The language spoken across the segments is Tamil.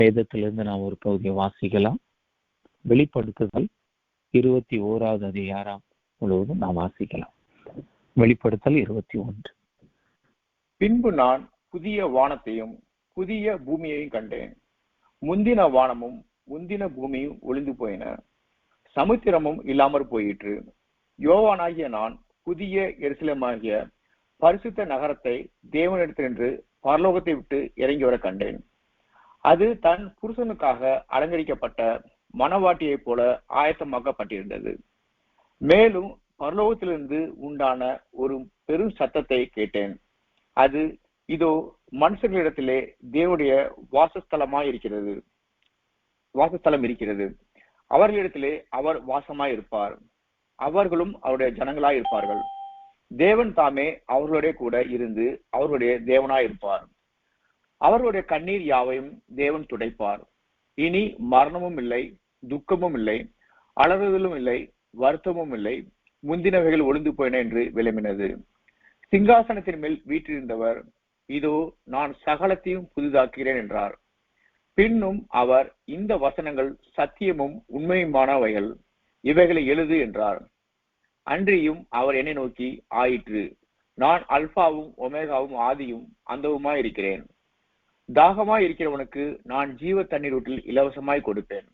வேதத்திலிருந்து நாம் ஒரு பகுதியை வாசிக்கலாம். வெளிப்படுத்துதல் 21வது அதிகாரம் முழுவதும் நாம் வாசிக்கலாம். வெளிப்படுத்தல் 21. பின்பு நான் புதிய வானத்தையும் புதிய பூமியையும் கண்டேன். முந்தின வானமும் முந்தின பூமியும் ஒளிந்து போயின, சமுத்திரமும் இல்லாமற் போயிற்று. யோவானாகிய நான் புதிய எருசலேமாகிய பரிசுத்த நகரத்தை தேவனிடத்தினின்று பரலோகத்தை விட்டு இறங்கி வர கண்டேன். அது தன் புருஷனுக்காக அலங்கரிக்கப்பட்ட மணவாட்டியைப் போல ஆயத்தமாக்கப்பட்டிருந்தது. மேலும் பரலோகத்திலிருந்து உண்டான ஒரு பெரும் சத்தத்தை கேட்டேன். அது, இதோ மனுஷர்களிடத்திலே தேவனுடைய வாசஸ்தலம் இருக்கிறது. அவர்களிடத்திலே அவர் வாசமாயிருப்பார். அவர்களும் அவருடைய ஜனங்களாய் இருப்பார்கள். தேவன் தாமே அவர்களுடைய கூட இருந்து அவர்களுடைய தேவனாயிருப்பார். அவர்களுடைய கண்ணீர் யாவையும் தேவன் துடைப்பார். இனி மரணமும் இல்லை, துக்கமும் இல்லை, அலறுதலும் இல்லை, வருத்தமும் இல்லை, முந்தினவைகள் ஒளிந்து போயின என்று விளம்பினது. சிங்காசனத்தின் மேல் வீற்றிருந்தவர், இதோ நான் சகலத்தையும் புதிதாக்குகிறேன் என்றார். பின்னும் அவர், இந்த வசனங்கள் சத்தியமும் உண்மையுமானவைகள், இவைகளை எழுது என்றார். அன்றியும் அவர் என்னை நோக்கி, ஆயிற்று, நான் அல்பாவும் ஒமேகாவும் ஆதியும் அந்தவுமாய் இருக்கிறேன். தாகமாய் இருக்கிறவனுக்கு நான் ஜீவ தண்ணீரூற்றில் இலவசமாய் கொடுப்பேன்.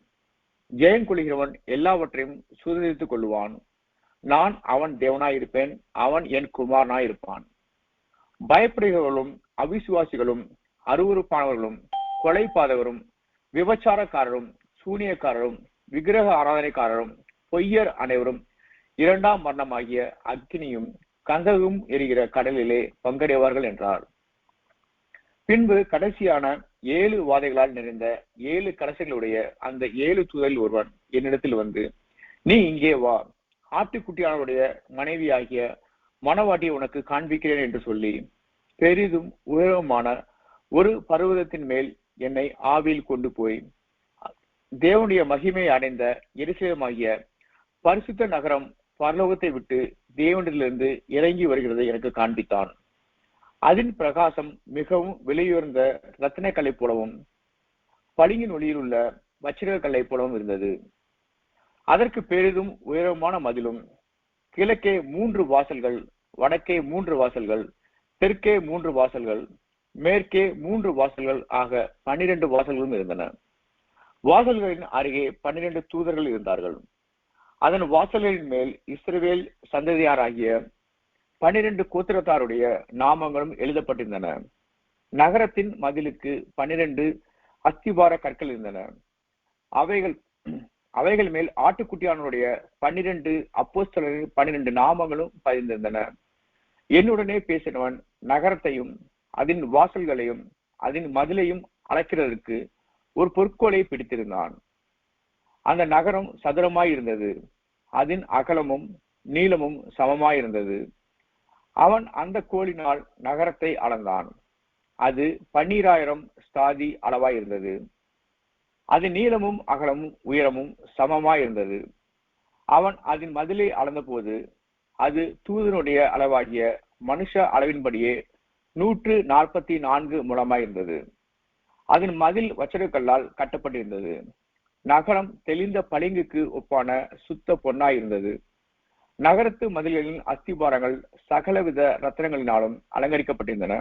ஜெயம் கொள்கிறவன் எல்லாவற்றையும் சுதந்திரித்துக் கொள்ளுவான். நான் அவன் தேவனாயிருப்பேன், அவன் என் குமாரனாயிருப்பான். பயப்படுகிறவர்களும் அவிசுவாசிகளும் அருவருப்பானவர்களும் கொலைபாதகரும் விபச்சாரக்காரரும் சூனியக்காரரும் விக்கிரக ஆராதனைக்காரரும் பொய்யர் அனைவரும் 2ஆம் மரணமாகிய அக்கினியும் கந்தகும் எரிகிற கடலிலே பங்கடைவார்கள் என்றார். பின்பு கடைசியான 7 வாதைகளால் நிறைந்த 7 கடைசிகளுடைய அந்த 7 தூதரில் ஒருவன் என்னிடத்தில் வந்து, நீ இங்கே வா, ஆட்டுக்குட்டியானவருடைய மனைவியாகிய மணவாட்டியை உனக்கு காண்பிக்கிறேன் என்று சொல்லி பெரிதும் உயரமான ஒரு பர்வதத்தின் மேல் என்னை ஆவியில் கொண்டு போய் தேவனுடைய மகிமை அடைந்த எருசலேமாகிய பரிசுத்த நகரம் பரலோகத்தை விட்டு தேவனிடத்திலிருந்து இறங்கி வருகிறதை எனக்கு காண்பித்தான். அதன் பிரகாசம் மிகவும் விலையுயர்ந்த ரத்தின கல்லை போலவும் பளிங்கின் ஒளியில் உள்ள வச்சிர கல்லை போலவும் இருந்தது. அதற்கு பெரிதும் உயரமான மதிலும், கிழக்கே 3 வாசல்கள், வடக்கே 3 வாசல்கள், தெற்கே 3 வாசல்கள், மேற்கே 3 வாசல்கள் ஆக 12 வாசல்களும் இருந்தன. வாசல்களின் அருகே 12 தூதர்கள் இருந்தார்கள். அதன் வாசல்களின் மேல் இஸ்ரவேல் சந்ததியாராகிய 12 கோத்திரத்தாருடைய நாமங்களும் எழுதப்பட்டிருந்தன. நகரத்தின் மதிலுக்கு 12 அஸ்திபார கற்கள் இருந்தன. அவைகள் மேல் ஆட்டுக்குட்டியானுடைய 12 அப்போஸ்தலரின் 12 நாமங்களும் பதிந்திருந்தன. என்னுடனே பேசினவன் நகரத்தையும் அதன் வாசல்களையும் அதன் மதிலையும் அளக்கிறதற்கு ஒரு பொற்கோலை பிடித்திருந்தான். அந்த நகரம் சதுரமாய் இருந்தது. அதன் அகலமும் நீளமும் சமமாயிருந்தது. அவன் அந்த கோலினால் நகரத்தை அளந்தான். அது 12,000 ஸ்தாதி அளவாய் இருந்தது. அது நீளமும் அகலமும் உயரமும் சமமாயிருந்தது. அவன் அதன் மதிலை அளந்த போது அது தூதனுடைய அளவாகிய மனுஷ அளவின்படியே 144 முழமாயிருந்தது. அதன் மதில் வச்சரக்கல்லால் கட்டப்பட்டிருந்தது. நகரம் தெளிந்த பளிங்குக்கு ஒப்பான சுத்த பொன்னாயிருந்தது. நகரத்து மதில்களின் அஸ்திபாரங்கள் சகலவித ரத்தினங்களினாலும் அலங்கரிக்கப்பட்டிருந்தன.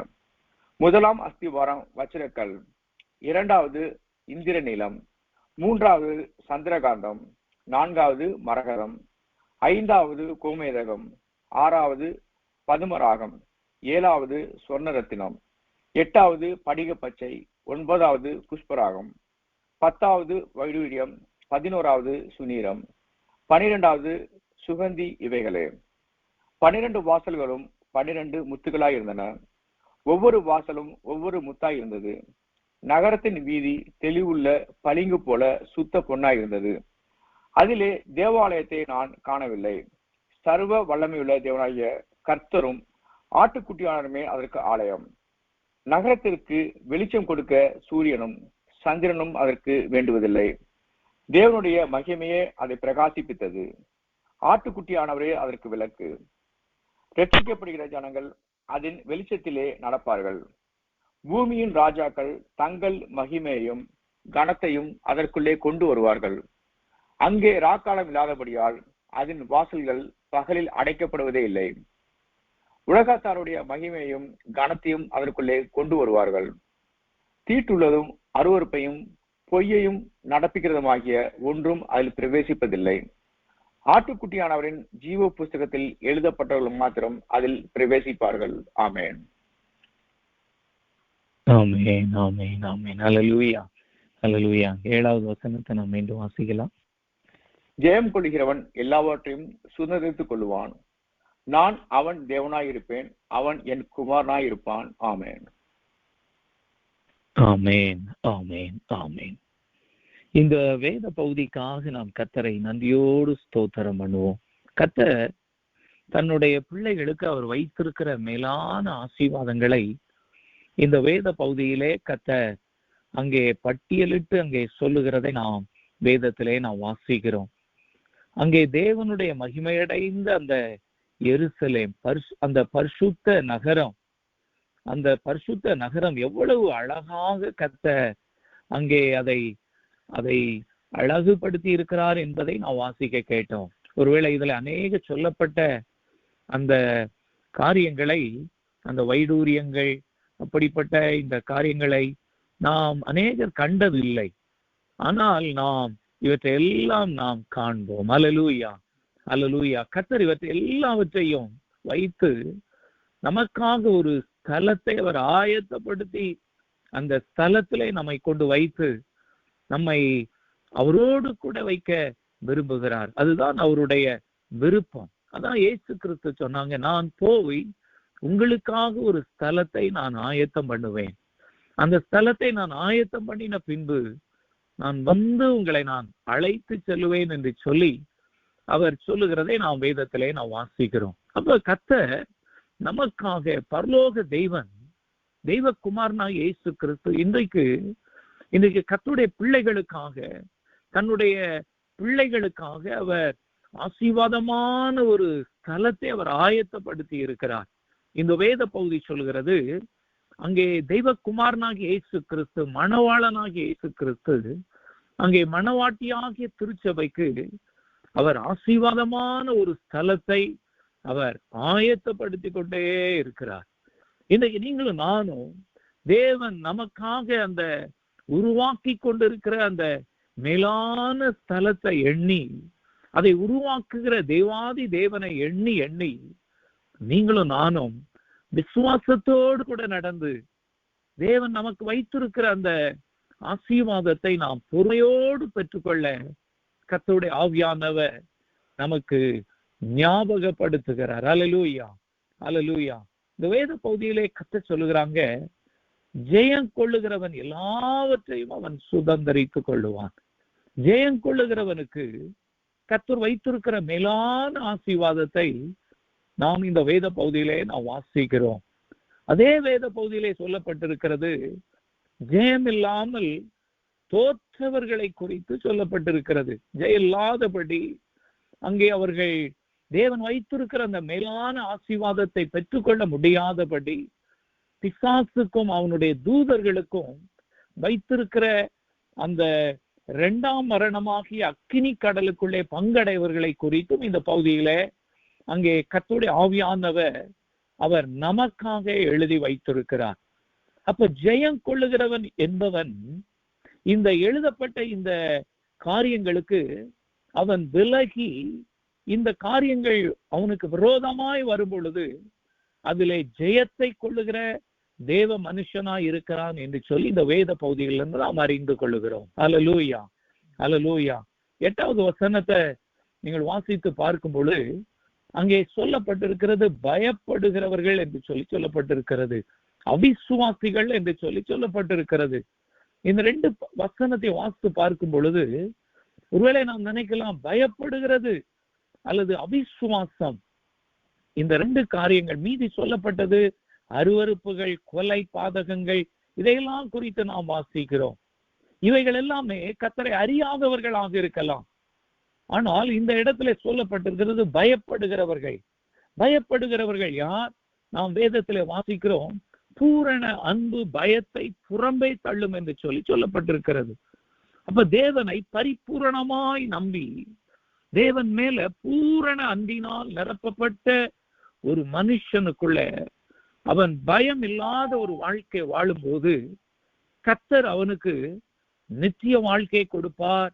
முதலாம் அஸ்திபாரம் வச்சிரக்கல், 2வது இந்திர நீலம், 3வது சந்திரகாந்தம், 4வது மரகதம், 5வது கோமேதகம், 6வது பதுமராகம், 7வது சொர்ணரத்தினம், 8வது படிக பச்சை, 9வது புஷ்பராகம், 10வது வைடூரியம், 11வது சுனீரம், 12வது சுகந்தி. இவைகளே 12 வாசல்களும் 12 முத்துகளாய் இருந்தன. ஒவ்வொரு வாசலும் ஒவ்வொரு முத்தாய் இருந்தது. நகரத்தின் வீதி தெளிவுள்ள பளிங்கு போல சுத்த பொன்னாய் இருந்தது. அதிலே தேவாலயத்தை நான் காணவில்லை. சர்வ வல்லமையுள்ள தேவனாகிய கர்த்தரும் ஆட்டுக்குட்டியானருமே அதற்கு ஆலயம். நகரத்திற்கு வெளிச்சம் கொடுக்க சூரியனும் சந்திரனும் அதற்கு வேண்டுவதில்லை. தேவனுடைய மகிமையே அதை பிரகாசிப்பித்தது. ஆட்டுக்குட்டியானவரே அதற்கு விளக்கு. ரட்சிக்கப்படுகிற ஜனங்கள் அதன் வெளிச்சத்திலே நடப்பார்கள். பூமியின் ராஜாக்கள் தங்கள் மகிமையையும் கனத்தையும் அதற்குள்ளே கொண்டு வருவார்கள். அங்கே ராக்காலம் இல்லாதபடியால் அதன் வாசல்கள் பகலில் அடைக்கப்படுவதே இல்லை. உலகத்தாருடைய மகிமையும் கனத்தையும் அதற்குள்ளே கொண்டு வருவார்கள். தீட்டுள்ளதும் அருவருப்பையும் பொய்யையும் நடப்பிக்கிறதுமாகிய ஒன்றும் அதில் பிரவேசிப்பதில்லை. ஆட்டுக்குட்டியானவரின் ஜீவ புஸ்தகத்தில் எழுதப்பட்டவர்கள் மாத்திரம் அதில் பிரவேசிப்பார்கள். ஆமேன். ஆமேன், ஆமேன், ஆமேன். அல்லேலூயா, அல்லேலூயா. 7வது வசனத்தை நாம் மீண்டும் வாசிக்கலாம். ஜெயம் கொள்கிறவன் எல்லாவற்றையும் சுதந்திரித்துக் கொள்ளுவான். நான் அவன் தேவனாயிருப்பேன், அவன் என் குமாரனாயிருப்பான். ஆமேன், ஆமேன், ஆமேன், ஆமேன். இந்த வேத பகுதிக்காக நாம் கர்த்தரை நன்றியோடு ஸ்தோத்திரம் பண்ணுவோம். கர்த்தர் தன்னுடைய பிள்ளைகளுக்கு அவர் வைத்திருக்கிற மேலான ஆசீர்வாதங்களை இந்த வேத பகுதியிலே கர்த்தர் அங்கே பட்டியலிட்டு அங்கே சொல்லுகிறதை நாம் வேதத்திலே நாம் வாசிக்கிறோம். அங்கே தேவனுடைய மகிமையடைந்த அந்த எருசலேம், அந்த பரிசுத்த நகரம், அந்த பரிசுத்த நகரம் எவ்வளவு அழகாக கர்த்தர் அங்கே அதை அழகுபடுத்தி இருக்கிறார் என்பதை நாம் வாசிக்க கேட்டோம். ஒருவேளை இதுல அநேக சொல்லப்பட்ட அந்த காரியங்களை, அந்த வைடூரியங்கள், அப்படிப்பட்ட இந்த காரியங்களை நாம் அநேகர் கண்டதில்லை. ஆனால் நாம் இவற்றை எல்லாம் நாம் காண்போம். அல்லேலூயா, அல்லேலூயா. கர்த்தர் இவற்றை எல்லாவற்றையும் வைத்து நமக்காக ஒரு ஸ்தலத்தை அவர் ஆயத்தப்படுத்தி அந்த ஸ்தலத்திலே நம்மை கொண்டு வைத்து நம்மை அவரோடு கூட வைக்க விரும்புகிறார். அதுதான் அவருடைய விருப்பம். அதான் இயேசு கிறிஸ்து சொன்னாங்க, நான் போய் உங்களுக்காக ஒரு ஸ்தலத்தை நான் ஆயத்தம் பண்ணுவேன். அந்த ஸ்தலத்தை நான் ஆயத்தம் பண்ணின பின்பு நான் வந்து உங்களை நான் அழைத்து செல்லுவேன் என்று சொல்லி அவர் சொல்லுகிறதை நாம் வேதத்திலே நாம் வாசிக்கிறோம். அப்ப கர்த்தர் நமக்காக பரலோக தெய்வகுமாரனாகிய இயேசு கிறிஸ்து இன்றைக்கு கர்த்தருடைய பிள்ளைகளுக்காக, தன்னுடைய பிள்ளைகளுக்காக அவர் ஆசீர்வாதமான ஒரு ஸ்தலத்தை அவர் ஆயத்தப்படுத்தி இருக்கிறார். இந்த வேத பகுதி சொல்கிறது, அங்கே தெய்வகுமாரனாகிய இயேசு கிறிஸ்து, மணவாளனாகிய இயேசு கிறிஸ்து அங்கே மணவாட்டியாகிய திருச்சபைக்கு அவர் ஆசீர்வாதமான ஒரு ஸ்தலத்தை அவர் ஆயத்தப்படுத்தி கொண்டே இருக்கிறார். இன்றைக்கு நீங்களும் நானும் தேவன் நமக்காக அந்த உருவாக்கி கொண்டிருக்கிற அந்த மேலான ஸ்தலத்தை எண்ணி, அதை உருவாக்குகிற தேவாதி தேவனை எண்ணி எண்ணி நீங்களும் நானும் விசுவாசத்தோடு கூட நடந்து தேவன் நமக்கு வைத்திருக்கிற அந்த ஆசீர்வாதத்தை நாம் பொறுமையோடு பெற்றுக்கொள்ள கர்த்தருடைய ஆவியானவர் நமக்கு ஞாபகப்படுத்துகிறார். அல்லேலூயா, அல்லேலூயா. இந்த வேத பகுதியிலே கர்த்தர் சொல்லுகிறாங்க, ஜெயம் கொள்ளுகிறவன் எல்லாவற்றையும் அவன் சுதந்தரித்துக் கொள்ளுவான். ஜெயம் கொள்ளுகிறவனுக்கு கர்த்தர் வைத்திருக்கிற மேலான ஆசீர்வாதத்தை நாம் இந்த வேத பகுதியிலே நாம் வாசிக்கிறோம். அதே வேத பகுதியிலே சொல்லப்பட்டிருக்கிறது, ஜெயம் இல்லாமல் தோற்றவர்களை குறித்து சொல்லப்பட்டிருக்கிறது. ஜெயம் இல்லாதபடி அங்கே அவர்கள் தேவன் வைத்திருக்கிற அந்த மேலான ஆசீர்வாதத்தை பெற்றுக்கொள்ள முடியாதபடி பிசாசுக்கும் அவனுடைய தூதர்களுக்கும் வைத்திருக்கிற அந்த 2ஆம் மரணமாகிய அக்கினி கடலுக்குள்ளே பங்கடைவர்களை குறித்தும் இந்த பகுதியில அங்கே கர்த்தருடைய ஆவியானவர் அவர் நமக்காக எழுதி வைத்திருக்கிறார். அப்ப ஜெயம் கொள்ளுகிறவன் என்பவன் இந்த எழுதப்பட்ட இந்த காரியங்களுக்கு அவன் விலகி, இந்த காரியங்கள் அவனுக்கு விரோதமாய் வரும் பொழுது அதிலே ஜெயத்தை கொள்ளுகிற தேவ மனுஷனாய் இருக்கிறான் என்று சொல்லி இந்த வேத பகுதிகளிலிருந்து நாம் அறிந்து கொள்ளுகிறோம். அல்லேலூயா, அல்லேலூயா. 8வது வசனத்தை நீங்கள் வாசித்து பார்க்கும் பொழுது அங்கே சொல்லப்பட்டிருக்கிறது, பயப்படுகிறவர்கள் என்று சொல்லி சொல்லப்பட்டிருக்கிறது, அவிசுவாசிகள் என்று சொல்லி சொல்லப்பட்டிருக்கிறது. இந்த 2 வசனத்தை வாசித்து பார்க்கும் பொழுது ஒருவேளை நாம் நினைக்கலாம், பயப்படுகிறது அல்லது அவிசுவாசம், இந்த 2 காரியங்கள். மீதி சொல்லப்பட்டது அருவருப்புகள், கொலை, பாதகங்கள், இதையெல்லாம் குறித்து நாம் வாசிக்கிறோம். இவைகள் எல்லாமே கர்த்தரை அறியாதவர்களாக இருக்கலாம். ஆனால் இந்த இடத்துல சொல்லப்பட்டிருக்கிறது பயப்படுகிறவர்கள். பயப்படுகிறவர்கள் யார்? நாம் வேதத்திலே வாசிக்கிறோம், பூரண அன்பு பயத்தை புறம்பே தள்ளும் என்று சொல்லி சொல்லப்பட்டிருக்கிறது. அப்ப தேவனை பரிபூரணமாய் நம்பி தேவன் மேல பூரண அன்பினால் நிரப்பப்பட்ட ஒரு மனுஷனுக்குள்ள அவன் பயம் இல்லாத ஒரு வாழ்க்கை வாழும்போது கர்த்தர் அவனுக்கு நித்திய வாழ்க்கை கொடுப்பார்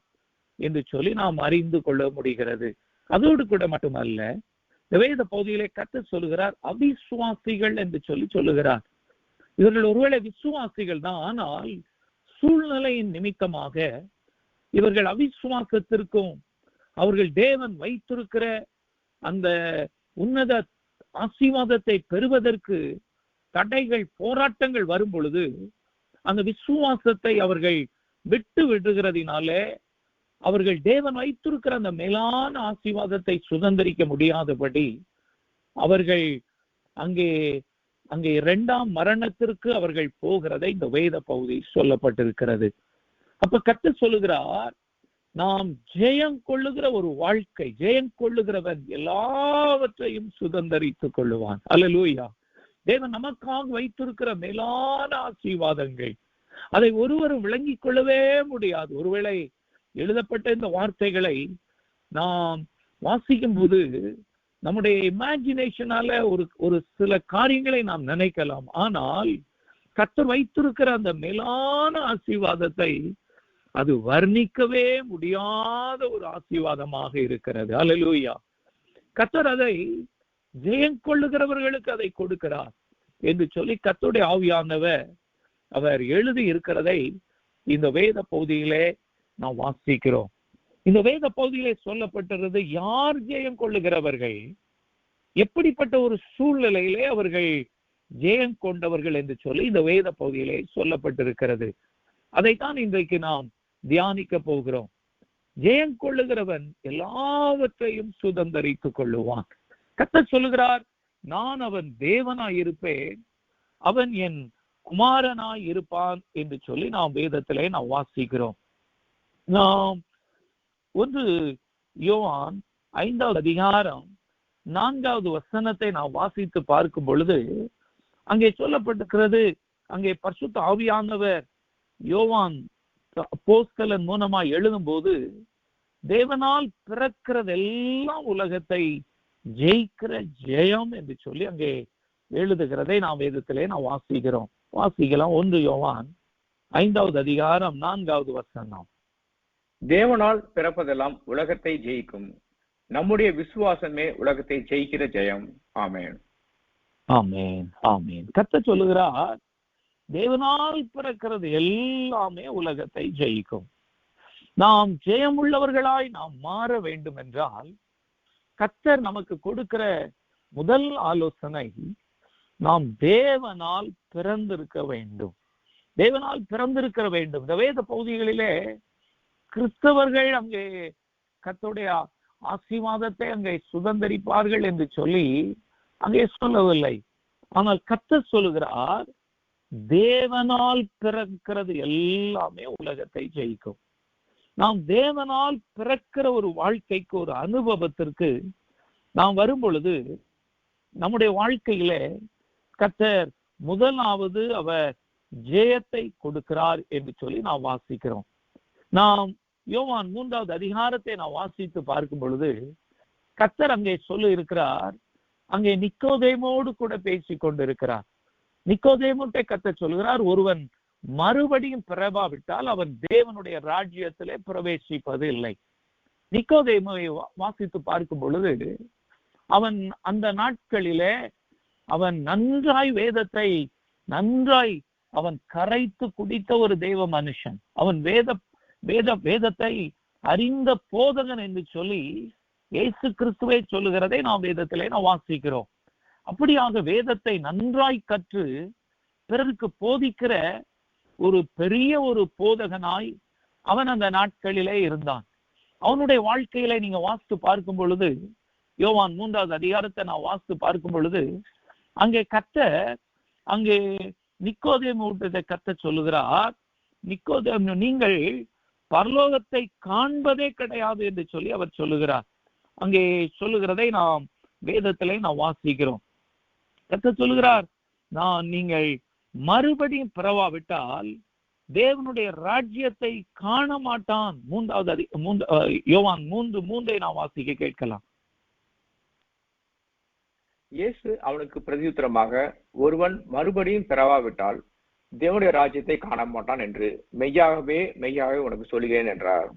என்று சொல்லி நாம் அறிந்து கொள்ள முடிகிறது. அதோடு கூட மட்டுமல்ல, இந்த வேத பகுதியிலே கர்த்தர் சொல்லுகிறார் அவிசுவாசிகள் என்று சொல்லுகிறார். இவர்கள் ஒருவேளை விசுவாசிகள் தான், ஆனால் சூழ்நிலையின் நிமித்தமாக இவர்கள் அவிசுவாசத்திற்கும் அவர்கள் தேவன் வைத்திருக்கிற அந்த உன்னத ஆசீர்வாதத்தை பெறுவதற்கு தடைகள் போராட்டங்கள் வரும் பொழுது அந்த விசுவாசத்தை அவர்கள் விட்டு விடுகிறதினாலே அவர்கள் தேவன் வைத்திருக்கிற அந்த மேலான ஆசீர்வாதத்தை சுதந்திரிக்க முடியாதபடி அவர்கள் அங்கே இரண்டாம் மரணத்திற்கு அவர்கள் போகிறதை இந்த வேத பகுதி சொல்லப்பட்டிருக்கிறது. அப்ப கர்த்தர் சொல்லுகிறார், நாம் ஜெயம் கொள்ளுகிற ஒரு வாழ்க்கை, ஜெயம் கொள்ளுகிறவன் எல்லாவற்றையும் சுதந்திரித்துக் கொள்ளுவான். அல்லேலூயா. தேவன் நமக்காக வைத்திருக்கிற மேலான ஆசீர்வாதங்கள் அதை ஒருவரும் விளங்கிக் கொள்ளவே முடியாது. ஒருவேளை எழுதப்பட்ட இந்த வார்த்தைகளை நாம் வாசிக்கும் போது நம்முடைய இமேஜினேஷனால ஒரு சில காரியங்களை நாம் நினைக்கலாம். ஆனால் கர்த்தர் வைத்திருக்கிற அந்த மேலான ஆசீர்வாதத்தை அது வர்ணிக்கவே முடியாத ஒரு ஆசீர்வாதமாக இருக்கிறது. அல்லேலூயா. கர்த்தர் அதை ஜெயம் கொள்ளுகிறவர்களுக்கு அதை கொடுக்கிறார் என்று சொல்லி கர்த்தருடைய ஆவியானவர் அவர் எழுதி இருக்கிறதை இந்த வேத பகுதியிலே நாம் வாசிக்கிறோம். இந்த வேத பகுதியிலே சொல்லப்பட்டிருந்தது யார் ஜெயம் கொள்ளுகிறவர்கள், எப்படிப்பட்ட ஒரு சூழ்நிலையிலே அவர்கள் ஜெயம் கொண்டவர்கள் என்று சொல்லி இந்த வேத பகுதியிலே சொல்லப்பட்டிருக்கிறது. அதைத்தான் இன்றைக்கு நாம் தியானிக்க போகிறோம். ஜெயம் கொள்ளுகிறவன் எல்லாவற்றையும் சுதந்திரித்துக் கொள்ளுவான். கர்த்தர் சொல்லுகிறார், நான் அவன் தேவனாய் இருப்பேன், அவன் என் குமாரனாய் இருப்பான் என்று சொல்லி நாம் வேதத்திலே நாம் வாசிக்கிறோம். நாம் 1 யோவான் 5வது அதிகாரம் 4வது வசனத்தை நாம் வாசித்து பார்க்கும் பொழுது அங்கே சொல்லப்பட்டிருக்கிறது, அங்கே பரிசுத்த ஆவியானவர் யோவான் அப்போஸ்தலன் மூலமாய் எழுதும் போது தேவனால் பிறக்கிறதெல்லாம் உலகத்தை ஜெயிக்கிற ஜெயம் என்று சொல்லி அங்கே எழுதுகிறதை நாம் வேதத்திலே நாம் வாசிக்கலாம். 1 யோவான் 5வது அதிகாரம் 4வது வசனம். தேவனால் பிறப்பதெல்லாம் உலகத்தை ஜெயிக்கும், நம்முடைய விசுவாசமே உலகத்தை ஜெயிக்கிற ஜெயம். ஆமென், ஆமென், ஆமென். கர்த்தர் சொல்லுகிறார், தேவனால் பிறக்கிறது எல்லாமே உலகத்தை ஜெயிக்கும். நாம் ஜெயமுள்ளவர்களாய் நாம் மாற வேண்டும் என்றால் கர்த்தர் நமக்கு கொடுக்கிற முதல் ஆலோசனை, நாம் தேவனால் பிறந்திருக்க வேண்டும். தேவனால் பிறந்திருக்க வேண்டும். இந்த வேத பகுதிகளிலே கிறிஸ்தவர்கள் அங்கே கர்த்தருடைய ஆசீர்வாதத்தை அங்கே சுதந்திரிப்பார்கள் என்று சொல்லி அங்கே சொல்லவில்லை. ஆனால் கர்த்தர் சொல்லுகிறார், தேவனால் பிறக்கிறது எல்லாமே உலகத்தை ஜெயிக்கும். நாம் தேவனால் பிறக்கிற ஒரு வாழ்க்கைக்கு, ஒரு அனுபவத்திற்கு நாம் வரும் பொழுது நம்முடைய வாழ்க்கையில கர்த்தர் முதலாவது அவர் ஜெயத்தை கொடுக்கிறார் என்று சொல்லி நாம் வாசிக்கிறோம். நாம் யோவான் 3வது அதிகாரத்தை நாம் வாசித்து பார்க்கும் பொழுது கர்த்தர் அங்கே சொல்லி இருக்கிறார், அங்கே நிக்கோதேமோடு கூட பேசி கொண்டிருக்கிறார். நிக்கோதேமுட்டை கர்த்தர் சொல்கிறார், ஒருவன் மறுபடியும் பிறவாவிட்டால் அவன் தேவனுடைய ராஜ்யத்திலே பிரவேசிப்பது இல்லை. நிக்கோதேமுவை வாசித்து பார்க்கும் பொழுது அவன் அந்த நாட்களிலே அவன் நன்றாய் வேதத்தை நன்றாய் அவன் கரைத்து குடித்த ஒரு தேவ மனுஷன். அவன் வேதத்தை அறிந்த போதகன் என்று சொல்லி இயேசு கிறிஸ்துவை சொல்லுகிறதை நாம் வேதத்திலே நாம் வாசிக்கிறோம். அப்படியாக வேதத்தை நன்றாய் கற்று பிறருக்கு போதிக்கிற ஒரு பெரிய ஒரு போதகனாய் அவன் அந்த நாட்களிலே இருந்தான். அவனுடைய வாழ்க்கையில நீங்க வாசித்து பார்க்கும் பொழுது, யோவான் 3வது அதிகாரத்தை நான் வாசித்து பார்க்கும் பொழுது அங்கே கர்த்தர் அங்கே நிக்கோதேமுவை கர்த்தர் சொல்லுகிறார், நிக்கோதேமு நீங்கள் பரலோகத்தை காண்பதே கிடையாது என்று சொல்லி அவர் சொல்லுகிறார். அங்கே சொல்லுகிறதை நாம் வேதத்திலே நாம் வாசிக்கிறோம். கர்த்தர் சொல்லுகிறார், நீங்கள் மறுபடியும் பிறவாவிட்டால் தேவனுடைய ராஜ்யத்தை காண மாட்டான். யோவான் 3:3 நாம் வாசிக்க கேட்கலாம். இயேசு அவனுக்கு பிரதியுத்தரமாக, ஒருவன் மறுபடியும் பிறவாவிட்டால் தேவனுடைய ராஜ்யத்தை காண மாட்டான் என்று மெய்யாகவே மெய்யாகவே உனக்கு சொல்கிறேன் என்றார்.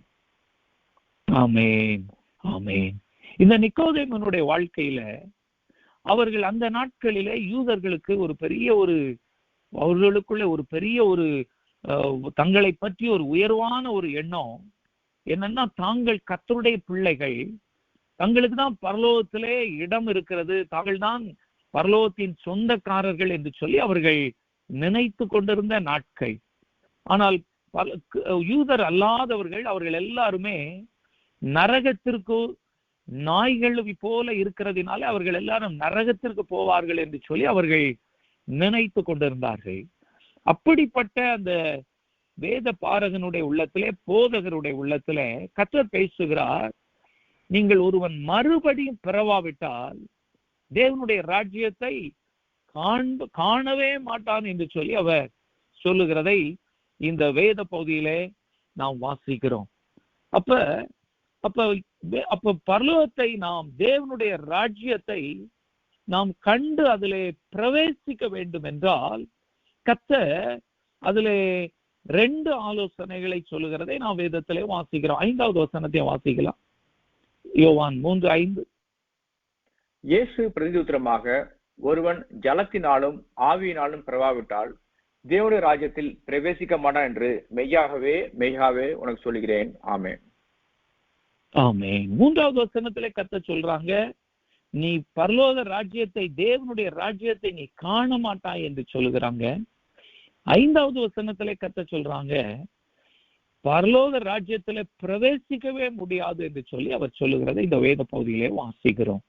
ஆமென், ஆமென். இந்த நிக்கோதேமனுடைய வாழ்க்கையில அவர்கள் அந்த நாட்களிலே யூதர்களுக்கு அவர்களுக்குள்ள ஒரு பெரிய ஒரு தங்களை பற்றி ஒரு உயர்வான ஒரு எண்ணம் என்னன்னா, தாங்கள் கர்த்தருடைய பிள்ளைகள், தங்களுக்கு தான் பரலோகத்திலே இடம் இருக்கிறது, தாங்கள் தான் பரலோகத்தின் சொந்தக்காரர்கள் என்று சொல்லி அவர்கள் நினைத்து கொண்டிருந்த நாட்கள். ஆனால் யூதர் அல்லாதவர்கள், அவர்கள் எல்லாருமே நரகத்திற்கு நாய்கள் போல இருக்கிறதுனால அவர்கள் எல்லாரும் நரகத்திற்கு போவார்கள் என்று சொல்லி அவர்கள் நினைத்து கொண்டிருந்தார்கள். அப்படிப்பட்ட அந்த வேத பாரகனுடைய உள்ளத்திலே, போதகருடைய உள்ளத்திலே கர்த்தர் பேசுகிறார், நீங்கள் ஒருவன் மறுபடியும் பிறவாவிட்டால் தேவனுடைய ராஜ்யத்தை காணவே மாட்டான் என்று சொல்லி அவர் சொல்லுகிறதை இந்த வேத பகுதியிலே நாம் வாசிக்கிறோம். அப்ப பரலோகத்தை நாம், தேவனுடைய ராஜ்யத்தை நாம் கண்டு அதிலே பிரவேசிக்க வேண்டும் என்றால் கர்த்தர் அதிலே 2 ஆலோசனைகளை சொல்லுகிறதை நாம் வேதத்திலே வாசிக்கிறோம். 5வது வசனத்தை வாசிக்கலாம். யோவான் 3:5. இயேசு பிரதியுத்தரமாக, ஒருவன் ஜலத்தினாலும் ஆவியினாலும் பிறவாவிட்டால் தேவனுடைய ராஜ்யத்தில் பிரவேசிக்க மாட்டான் என்று மெய்யாகவே மெய்யாகவே உனக்கு சொல்கிறேன். ஆமென், ஆமென். 3வது வசனத்திலே கர்த்தர் சொல்றாங்க, நீ பரலோக ராஜ்யத்தை, தேவனுடைய ராஜ்யத்தை நீ காண மாட்டாய் என்று சொல்லுகிறாங்க. 5வது வசனத்திலே கர்த்தர் சொல்றாங்க, பரலோக ராஜ்யத்திலே பிரவேசிக்கவே முடியாது என்று சொல்லி அவர் சொல்லுகிறதை இந்த வேத பகுதியிலே வாசிக்கிறோம்.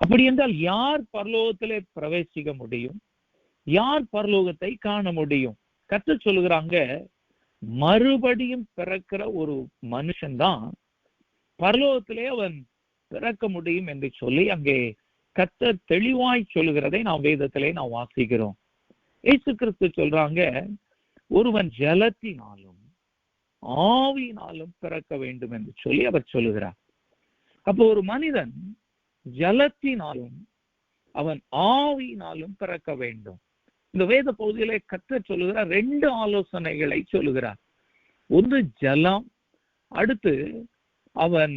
அப்படி என்றால் யார் பரலோகத்திலே பிரவேசிக்க முடியும்? யார் பரலோகத்தை காண முடியும்? கர்த்தர் சொல்லுகிறாங்க, மறுபடியும் பிறக்கிற ஒரு மனுஷன்தான் பரலோகத்திலே அவன் பிறக்க முடியும் என்று சொல்லி அங்கே கர்த்தர் தெளிவாய் சொல்லுகிறதை நாம் வேதத்திலே நாம் வாசிக்கிறோம். இயேசு கிறிஸ்து சொல்றாங்க, ஒருவன் ஜலத்தினாலும் ஆவியினாலும் பிறக்க வேண்டும் என்று சொல்லி அவர் சொல்லுகிறார். அப்போ ஒரு மனிதன் ஜலத்தினாலும் அவன் ஆவியினாலும் பிறக்க வேண்டும். இந்த வேத பகுதியிலே கர்த்தர் சொல்லுகிறார், 2 ஆலோசனைகளை சொல்லுகிறார். ஒன்று ஜலம், அடுத்து அவன்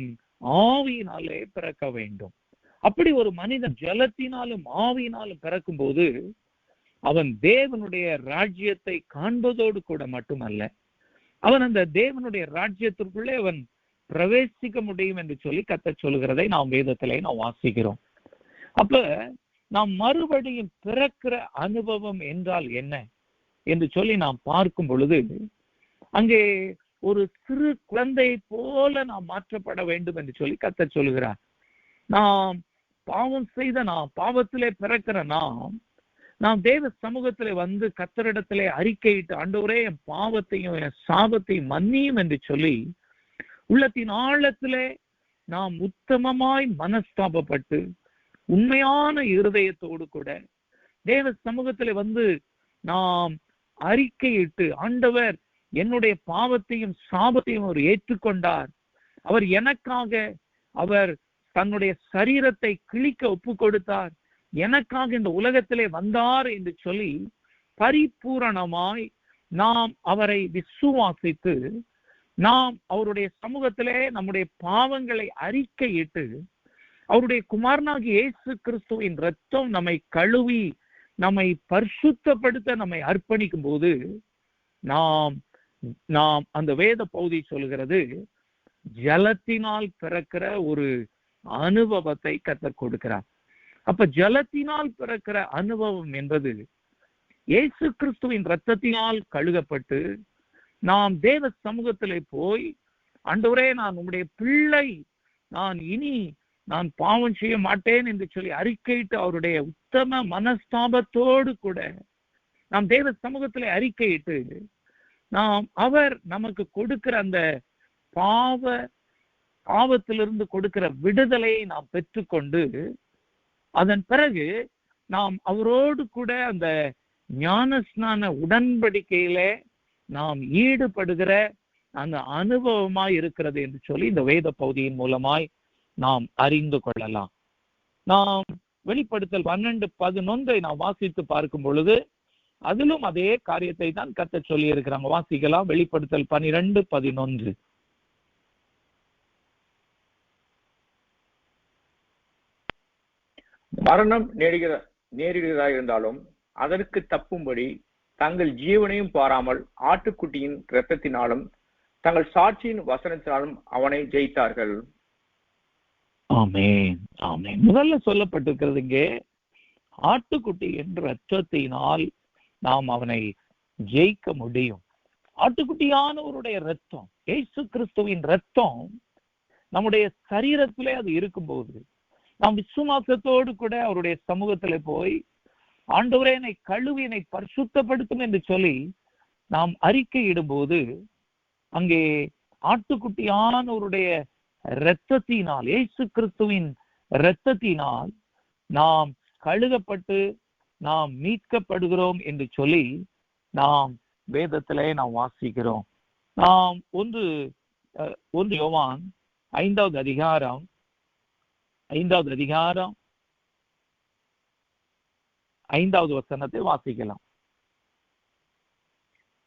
ஆவியினாலே பிறக்க வேண்டும். அப்படி ஒரு மனிதன் ஜலத்தினாலும் ஆவியினாலும் பிறக்கும் போது அவன் தேவனுடைய ராஜ்யத்தை காண்பதோடு கூட மட்டுமல்ல, அவன் அந்த தேவனுடைய ராஜ்யத்திற்குள்ளே அவன் பிரவேசிக்க முடியும் என்று சொல்லி கர்த்தர் சொல்லுகிறதை நாம் வேதத்திலே நாம் வாசிக்கிறோம். அப்ப நாம் மறுபடியும் பிறக்கிற அனுபவம் என்றால் என்ன என்று சொல்லி நாம் பார்க்கும் பொழுது, அங்கே ஒரு சிறு குழந்தையை போல நாம் மாற்றப்பட வேண்டும் என்று சொல்லி கர்த்தர் சொல்லுகிறார். நாம் பாவம் செய்த நாம், பாவத்திலே பிறக்கிற நாம் தேவ சமூகத்திலே வந்து கர்த்தரிடத்திலே அறிக்கையிட்டு, ஆண்டவரே என் பாவத்தையும் என் சாபத்தையும் மன்னியும் என்று சொல்லி உள்ளத்தின் ஆழத்திலே நாம் உத்தமமாய் மனஸ்தாபப்பட்டு உண்மையான இருதயத்தோடு கூட தேவ சமூகத்திலே வந்து நாம் அறிக்கையிட்டு, ஆண்டவர் என்னுடைய பாவத்தையும் சாபத்தையும் அவர் ஏற்றுக்கொண்டார், அவர் எனக்காக அவர் தன்னுடைய சரீரத்தை கிழிக்க ஒப்பு கொடுத்தார், எனக்காக இந்த உலகத்திலே வந்தார் என்று சொல்லி பரிபூரணமாய் நாம் அவரை விசுவாசித்து நாம் அவருடைய சமூகத்திலே நம்முடைய பாவங்களை அறிக்கையிட்டு அவருடைய குமாரனாகிய இயேசு கிறிஸ்துவின் இரத்தம் நம்மை கழுவி நம்மை பரிசுத்தப்படுத்த நம்மை அர்ப்பணிக்கும் போது நாம் அந்த வேத பகுதி சொல்கிறது, ஜலத்தினால் பிறக்கிற ஒரு அனுபவத்தை கர்த்தர் கொடுக்கிறார். அப்ப ஜலத்தினால் பிறக்கிற அனுபவம் என்பது இயேசு கிறிஸ்துவின் இரத்தத்தினால் கழுகப்பட்டு நாம் தேவ சமூகத்திலே போய், ஆண்டவரே நான் உம்முடைய பிள்ளை, நான் பாவம் செய்ய மாட்டேன் என்று சொல்லி அறிக்கையிட்டு அவருடைய உத்தம மனஸ்தாபத்தோடு கூட நாம் தேவ சமூகத்திலே அறிக்கையிட்டு அவர் நமக்கு கொடுக்கிற அந்த பாவத்திலிருந்து கொடுக்கிற விடுதலையை நாம் பெற்றுக்கொண்டு அதன் பிறகு நாம் அவரோடு கூட அந்த ஞானஸ்நான உடன்படிக்கையிலே நாம் ஈடுபடுகிற அந்த அனுபவமாய் இருக்கிறது என்று சொல்லி இந்த வேத பகுதியின் மூலமாய் நாம் அறிந்து கொள்ளலாம். நாம் வெளிப்படுத்தல் 12:11 நாம் வாசித்து பார்க்கும் பொழுது அதிலும் அதே காரியத்தை தான் கர்த்தர் சொல்லி இருக்கிறாங்க. வாசிக்கலாம். வெளிப்படுத்தல் 12:11. மரணம் நேரிடுகிறதா இருந்தாலும் அதற்கு தப்பும்படி தங்கள் ஜீவனையும் பாராமல் ஆட்டுக்குட்டியின் இரத்தத்தினாலும் தங்கள் சாட்சியின் வசனத்தினாலும் அவனை ஜெயித்தார்கள். ஆமென், ஆமென். முதல்ல சொல்லப்பட்டிருக்கிறது இங்கே ஆட்டுக்குட்டியின் இரத்தத்தினால் நாம் அவனை ஜெயிக்க முடியும். ஆட்டுக்குட்டியானவருடைய இரத்தம், இயேசு கிறிஸ்துவின் இரத்தம் நம்முடைய சரீரத்திலே அது இருக்கும்போது நாம் விசுவாசத்தோடு கூட அவருடைய சமூகத்திலே போய் ஆண்டவரே என்னை கழுவி என்னை பரிசுத்தப்படுத்தும் என்று சொல்லி நாம் அறிக்கையிடும்போது அங்கே ஆட்டுக்குட்டியானவருடைய இரத்தத்தினால், இயேசு கிறிஸ்துவின் இரத்தத்தினால் நாம் கழுகப்பட்டு நாம் மீட்கப்படுகிறோம் என்று சொல்லி நாம் வேதத்திலே நாம் வாசிக்கிறோம். நாம் ஒன்று யோவான் 5வது அதிகாரம் 5வது வசனத்தை வாசிக்கலாம்.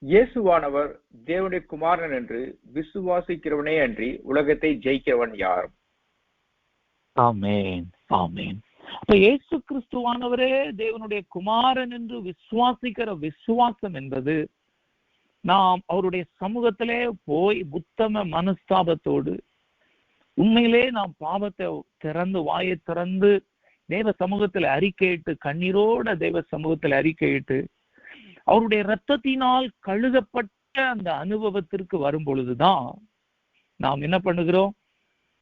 இயேசுவானவர் தேவனுடைய குமாரன் என்று விசுவாசிக்கிறவனே அன்றி உலகத்தை ஜெயிக்கிறவன் யார்? ஆமென், ஆமென். அப்ப இயேசு கிறிஸ்துவானவரே தேவனுடைய குமாரன் என்று விசுவாசிக்கிற விசுவாசம் என்பது நாம் அவருடைய சமூகத்திலே போய் உத்தம மனஸ்தாபத்தோடு உண்மையிலே நாம் பாவத்தை திறந்து வாயை திறந்து தேவ சமூகத்தில் அறிக்கையிட்டு கண்ணீரோட தேவ சமூகத்தில் அறிக்கையிட்டு அவருடைய இரத்தத்தினால் கழுகப்பட்ட அந்த அனுபவத்திற்கு வரும் பொழுதுதான் நாம் என்ன பண்ணுகிறோம்?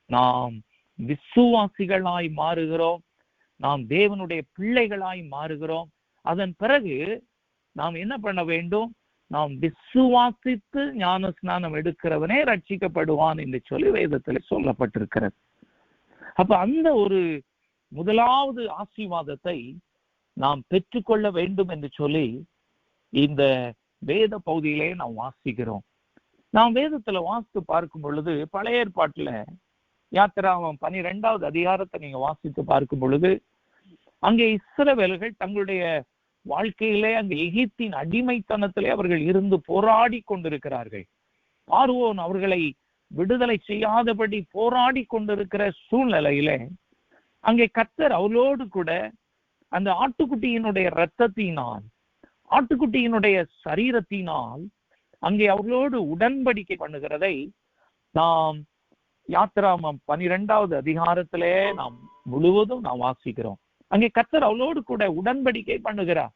நாம் விசுவாசிகளாய் மாறுகிறோம். நாம் தேவனுடைய பிள்ளைகளாய் மாறுகிறோம். அதன் பிறகு நாம் என்ன பண்ண வேண்டும்? நாம் விசுவாசித்து ஞான ஸ்நானம் எடுக்கிறவனே ரட்சிக்கப்படுவான் என்று சொல்லி வேதத்தில் சொல்லப்பட்டிருக்கிறது. அப்ப அந்த ஒரு முதலாவது ஆசீர்வாதத்தை நாம் பெற்றுக்கொள்ள வேண்டும் என்று சொல்லி இந்த வேத பகுதியிலே நாம் வாசிக்கிறோம். நாம் வேதத்துல வாசித்து பார்க்கும் பொழுது பழைய ஏற்பாட்டுல யாத்திராகமம் 12வது அதிகாரத்தை நீங்க வாசித்து பார்க்கும் பொழுது அங்கே இஸ்ரவேலர்கள் தங்களுடைய வாழ்க்கையிலே அங்கே எகிப்தின் அடிமைத்தனத்திலே அவர்கள் இருந்து போராடி கொண்டிருக்கிறார்கள். பார்வோன் அவர்களை விடுதலை செய்யாதபடி போராடி கொண்டிருக்கிற சூழ்நிலையிலே அங்கே கர்த்தர் அவளோடு கூட அந்த ஆட்டுக்குட்டியினுடைய இரத்தத்தினால், ஆட்டுக்குட்டியினுடைய சரீரத்தினால் அங்கே அவர்களோடு உடன்படிக்கை பண்ணுகிறதை நாம் யாத்திராகமம் 12வது அதிகாரத்திலே நாம் முழுவதும் நாம் வாசிக்கிறோம். அங்கே கர்த்தர் அவளோடு கூட உடன்படிக்கை பண்ணுகிறார்.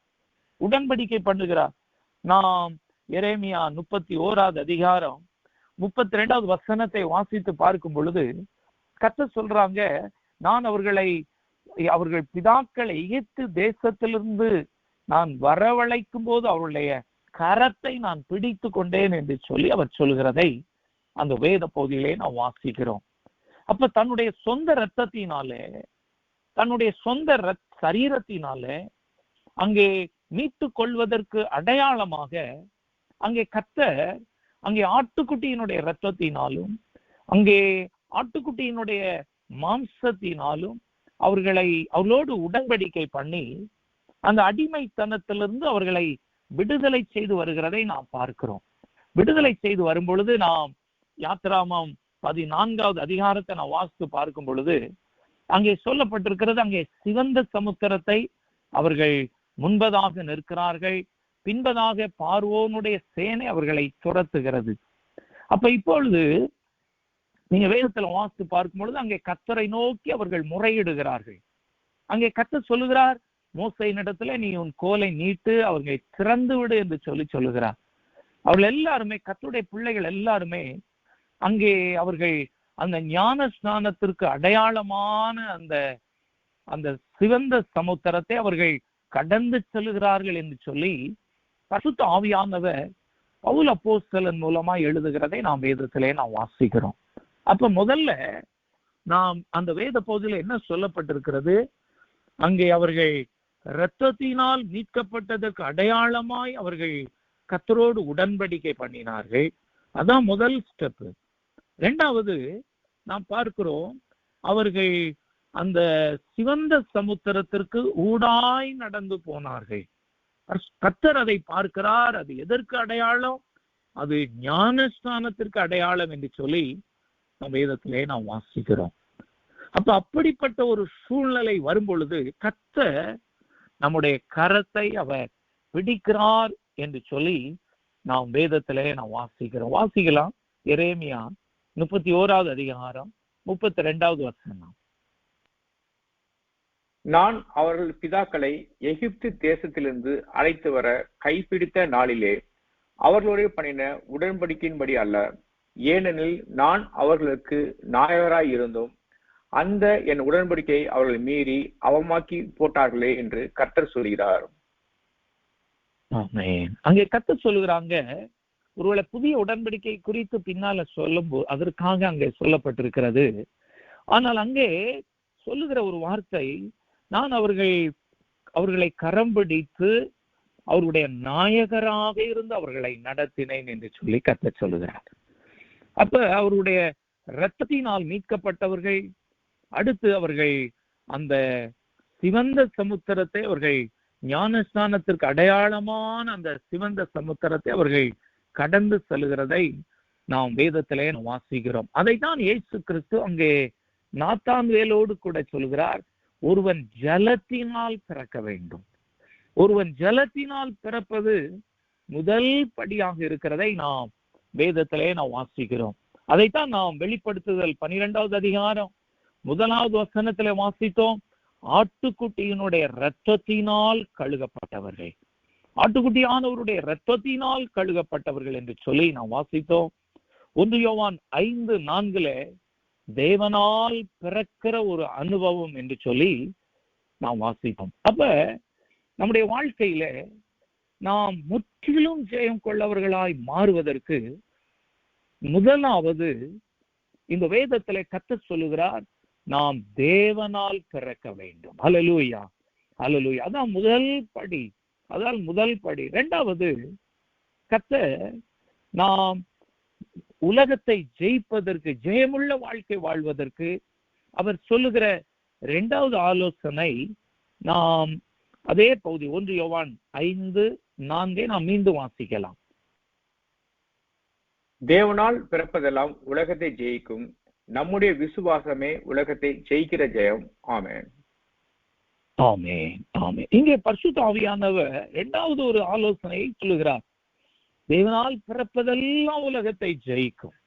நாம் எரேமியா 31வது அதிகாரம் 32வது வசனத்தை வாசித்து பார்க்கும் பொழுது கர்த்தர் சொல்றாங்க, நான் அவர்கள் பிதாக்களை எகிப்து தேசத்திலிருந்து நான் வரவழைக்கும் போது அவருடைய கரத்தை நான் பிடித்து கொண்டேன் என்று சொல்லி அவர் சொல்கிறதை அந்த வேத பகுதியிலே நாம் வாசிக்கிறோம். அப்ப தன்னுடைய சொந்த இரத்தத்தினாலே, தன்னுடைய சொந்த சரீரத்தினாலே அங்கே மீட்டு கொள்வதற்கு அடையாளமாக அங்கே கர்த்தர் அங்கே ஆட்டுக்குட்டியினுடைய இரத்தத்தினாலும் அங்கே ஆட்டுக்குட்டியினுடைய மாம்சத்தினாலும் அவர்களோடு உடன்படிக்கை பண்ணி அந்த அடிமைத்தனத்திலிருந்து அவர்களை விடுதலை செய்து வருகிறதை நாம் பார்க்கிறோம். விடுதலை செய்து வரும் பொழுது நாம் யாத்திராகமம் 14வது அதிகாரத்தை நாம் வாசித்து பார்க்கும் பொழுது அங்கே சொல்லப்பட்டிருக்கிறது, அங்கே சிவந்த சமுத்திரத்தை அவர்கள் முன்பதாக நிற்கிறார்கள், பின்பதாக பார்வோனுடைய சேனை அவர்களை துரத்துகிறது. அப்ப இப்பொழுது நீங்க வேதத்துல வாசித்து பார்க்கும் பொழுது அங்கே கர்த்தரை நோக்கி அவர்கள் முறையிடுகிறார்கள். அங்கே கர்த்தர் சொல்லுகிறார், மோசேயினிடத்துல நீ உன் கோலை நீட்டு அவர்களை திறந்து விடு என்று சொல்லுகிறார். அவர்கள் எல்லாருமே கர்த்தருடைய பிள்ளைகள் எல்லாருமே அங்கே அவர்கள் அந்த ஞான ஸ்நானத்திற்கு அடையாளமான அந்த சிவந்த சமுத்திரத்தை அவர்கள் கடந்து செல்கிறார்கள் என்று சொல்லி பரிசுத்த ஆவியானவர் பவுல் அப்போஸ்தலன் மூலமா எழுதுகிறதை நாம் வேதத்திலே நாம் வாசிக்கிறோம். அப்ப முதல்ல நாம் அந்த வேத பகுதியில என்ன சொல்லப்பட்டிருக்கிறது? அங்கே அவர்கள் இரத்தத்தினால் மீட்கப்பட்டதற்கு அடையாளமாய் அவர்கள் கர்த்தரோடு உடன்படிக்கை பண்ணினார்கள். அதான் முதல் ஸ்டெப். இரண்டாவது நாம் பார்க்கிறோம், அவர்கள் அந்த சிவந்த சமுத்திரத்திற்கு ஊடாய் நடந்து போனார்கள். கர்த்தர் அதை பார்க்கிறார். அது எதற்கு அடையாளம்? அது ஞானஸ்நானத்திற்கு அடையாளம் என்று சொல்லி நம் வேதத்திலே நாம் வாசிக்கிறோம். அப்ப அப்படிப்பட்ட ஒரு சூழ்நிலை வரும் பொழுது கர்த்தர் நம்முடைய கரத்தை அவர் பிடிக்கிறார் என்று சொல்லி நாம் வேதத்திலே நாம் வாசிக்கலாம். எரேமியா 31வது அதிகாரம் 32வது வசனம். நான் அவர்கள் பிதாக்களை எகிப்து தேசத்திலிருந்து அழைத்து வர கைப்பிடித்த நாளிலே அவர்களுடைய பண்ணின உடன்படிக்கையின்படி அல்ல, ஏனெனில் நான் அவர்களுக்கு நாயகராய் இருந்தும் அந்த என் உடன்படிக்கையை அவர்கள் மீறி அவமாக்கி போட்டார்களே என்று கர்த்தர் சொல்கிறார். அங்கே கர்த்தர் சொல்லுகிறாங்க. ஒருவேளை புதிய உடன்படிக்கை குறித்து பின்னால சொல்லும்போது அதற்காக அங்கே சொல்லப்பட்டிருக்கிறது. ஆனால் அங்கே சொல்லுகிற ஒரு வார்த்தை, நான் அவர்களை கரம் பிடித்து அவருடைய நாயகராக இருந்து அவர்களை நடத்தினேன் என்று சொல்லி கர்த்தர் சொல்லுகிறார். அப்ப அவருடைய இரத்தத்தினால் மீட்கப்பட்டவர்கள், அடுத்து அவர்கள் அந்த சிவந்த சமுத்திரத்தை அவர்கள் ஞானஸ்நானத்திற்கு அடையாளமான அந்த சிவந்த சமுத்திரத்தை அவர்கள் கடந்து செல்கிறதை நாம் வேதத்திலே வாசிக்கிறோம். அதைத்தான் இயேசு கிறிஸ்து அங்கே நாத்தான்வேலோடு கூட சொல்கிறார், ஒருவன் ஜலத்தினால் பிறக்க வேண்டும். ஒருவன் ஜலத்தினால் பிறப்பது முதல் படியாக இருக்கிறதை நாம் வேதத்திலே நாம் வாசிக்கிறோம். அதைத்தான் நாம் வெளிப்படுத்துதல் 12வது அதிகாரம் 1வது வசனத்திலே வாசித்தோம். ஆட்டுக்குட்டியினுடைய இரத்தத்தினால் கழுகப்பட்டவர்கள், ஆட்டுக்குட்டியானவருடைய இரத்தத்தினால் கழுகப்பட்டவர்கள் என்று சொல்லி நாம் வாசித்தோம். 1 யோவான் 5:4 தேவனால் பிறக்கிற ஒரு அனுபவம் என்று சொல்லி நாம் வாசித்தோம். அப்ப நம்முடைய வாழ்க்கையில நாம் முற்றிலும் ஜெயம் கொள்ளவர்களாய் மாறுவதற்கு முதலாவது இந்த வேதத்திலே கர்த்தர் சொல்லுகிறார், நாம் தேவனால் பிறக்க வேண்டும். ஹல்லேலூயா, ஹல்லேலூயா. அதான் முதல் படி. அதான் முதல் படி. இரண்டாவது, கர்த்தர் நாம் உலகத்தை ஜெயிப்பதற்கு, ஜெயமுள்ள வாழ்க்கை வாழ்வதற்கு அவர் சொல்லுகிற இரண்டாவது ஆலோசனை, நாம் அதே பகுதி 1 யோவான் 5:4 நாம் மீண்டும் வாசிக்கலாம். தேவனால் பிறப்பதெல்லாம் உலகத்தை ஜெயிக்கும், நம்முடைய விசுவாசமே உலகத்தை ஜெயிக்கிற ஜெயம். ஆமென், ஆமென், ஆமென். இங்கே பரிசுத்த ஆவியானவர் இரண்டாவது ஒரு ஆலோசனையை சொல்லுகிறார். தேவனால் பிறப்பதெல்லாம் உலகத்தை ஜெயிக்கும்.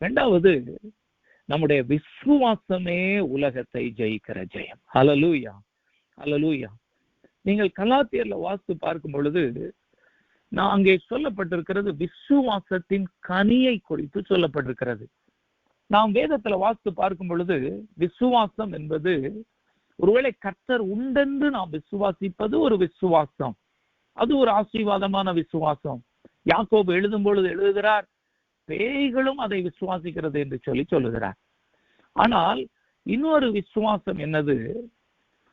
இரண்டாவது, நம்முடைய விசுவாசமே உலகத்தை ஜெயிக்கிற ஜெயம். ஹல்லேலூயா, ஹல்லேலூயா. நீங்கள் கலாத்தியர்ல வாசித்து பார்க்கும் பொழுது நான் அங்கே சொல்லப்பட்டிருக்கிறது விசுவாசத்தின் கனியை குறித்து சொல்லப்பட்டிருக்கிறது. நாம் வேதத்துல வாசித்து பார்க்கும் பொழுது விசுவாசம் என்பது ஒருவேளை கர்த்தர் உண்டென்று நாம் விசுவாசிப்பது ஒரு விசுவாசம். அது ஒரு ஆசீர்வாதமான விசுவாசம். யாக்கோபு எழுதும் பொழுது எழுதுகிறார், பேய்களும் அதை விசுவாசிக்கிறது என்று சொல்லி சொல்லுகிறார். ஆனால் இன்னொரு விசுவாசம் என்னது?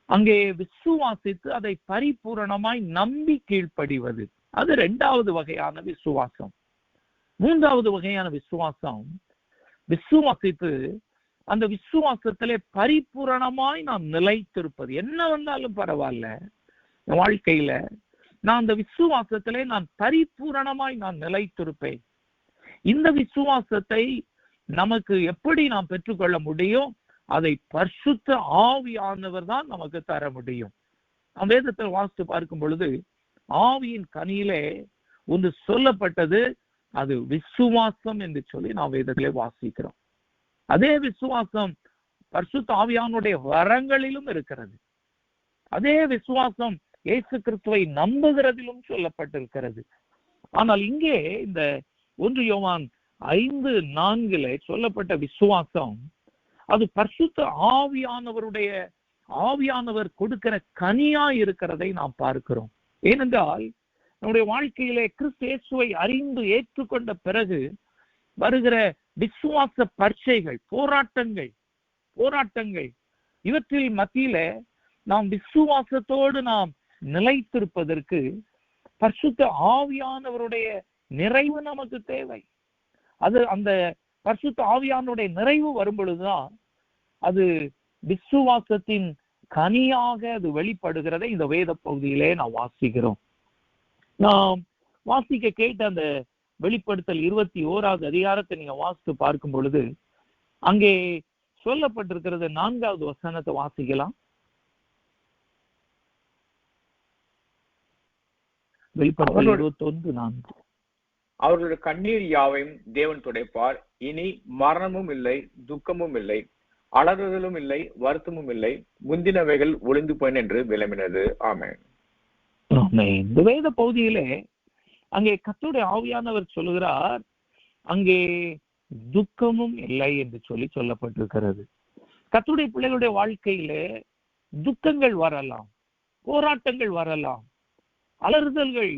அங்கே விசுவாசித்து அதை பரிபூரணமாய் நம்பி கீழ்ப்படிவது. அது இரண்டாவது வகையான விசுவாசம். மூன்றாவது வகையான விசுவாசம், விசுவாசித்து அந்த விசுவாசத்திலே பரிபூரணமாய் நாம் நிலைத்திருப்பது. என்ன வந்தாலும் பரவாயில்ல, வாழ்க்கையில நான் அந்த விசுவாசத்திலே நான் பரிபூரணமாய் நான் நிலைத்திருப்பேன். இந்த விசுவாசத்தை நமக்கு எப்படி நாம் பெற்றுக்கொள்ள முடியும்? அதை பரிசுத்த ஆவியானவர் தான் நமக்கு தர முடியும். நாம் வேதத்தில் வாசித்து பார்க்கும் பொழுது ஆவியின் கனியிலே ஒன்று சொல்லப்பட்டது, அது விசுவாசம் என்று சொல்லி நாம் வேதத்திலே வாசிக்கிறோம். அதே விசுவாசம் பரிசுத்த ஆவியானுடைய வரங்களிலும் இருக்கிறது. அதே விசுவாசம் இயேசு கிறிஸ்துவை நம்புகிறதிலும் சொல்லப்பட்டிருக்கிறது. ஆனால் இங்கே இந்த 1 யோவான் 5:4 சொல்லப்பட்ட விசுவாசம் அது பரிசுத்த ஆவியானவர் கொடுக்கிற கனியா இருக்கிறதை நாம் பார்க்கிறோம். ஏனென்றால் நம்முடைய வாழ்க்கையிலே கிறிஸ்து இயேசுவை அறிந்து ஏற்றுக்கொண்ட பிறகு வருகிற விசுவாச பரீட்சைகள், போராட்டங்கள் இவற்றில் மத்தியில நாம் விசுவாசத்தோடு நாம் நிலைத்திருப்பதற்கு பரிசுத்த ஆவியானவருடைய நிறைவு நமக்கு தேவை. அது அந்த பரிசுத்த ஆவியானுடைய நிறைவு வரும் பொழுதுதான் அது விசுவாசத்தின் கனியாக அது வெளிப்படுகிறதை இந்த வேத பகுதியிலே நாம் வாசிக்கிறோம். நாம் வாசிக்க கேட்ட அந்த வெளிப்படுத்தல் 21வது அதிகாரத்தை நீங்க வாசித்து பார்க்கும் பொழுது அங்கே சொல்லப்பட்டிருக்கிறது 4வது வசனத்தை வாசிக்கலாம். வெளிப்படுத்தல் 21:4. அவர்களுடைய கண்ணீர் யாவையும் தேவன் துடைப்பார். இனி மரணமும் இல்லை, துக்கமும் இல்லை, அலறுதலும் இல்லை, வருத்தமும் இல்லை, முந்தினவைகள் ஒளிந்து போயின என்று விளம்பினது. ஆமென். இந்த வேத பகுதியிலே அங்கே கர்த்தருடைய ஆவியானவர் சொல்லுகிறார், அங்கே துக்கமும் இல்லை என்று சொல்லப்பட்டிருக்கிறது. கர்த்தருடைய பிள்ளைகளுடைய வாழ்க்கையிலே துக்கங்கள் வரலாம், போராட்டங்கள் வரலாம், அலறுதல்கள்,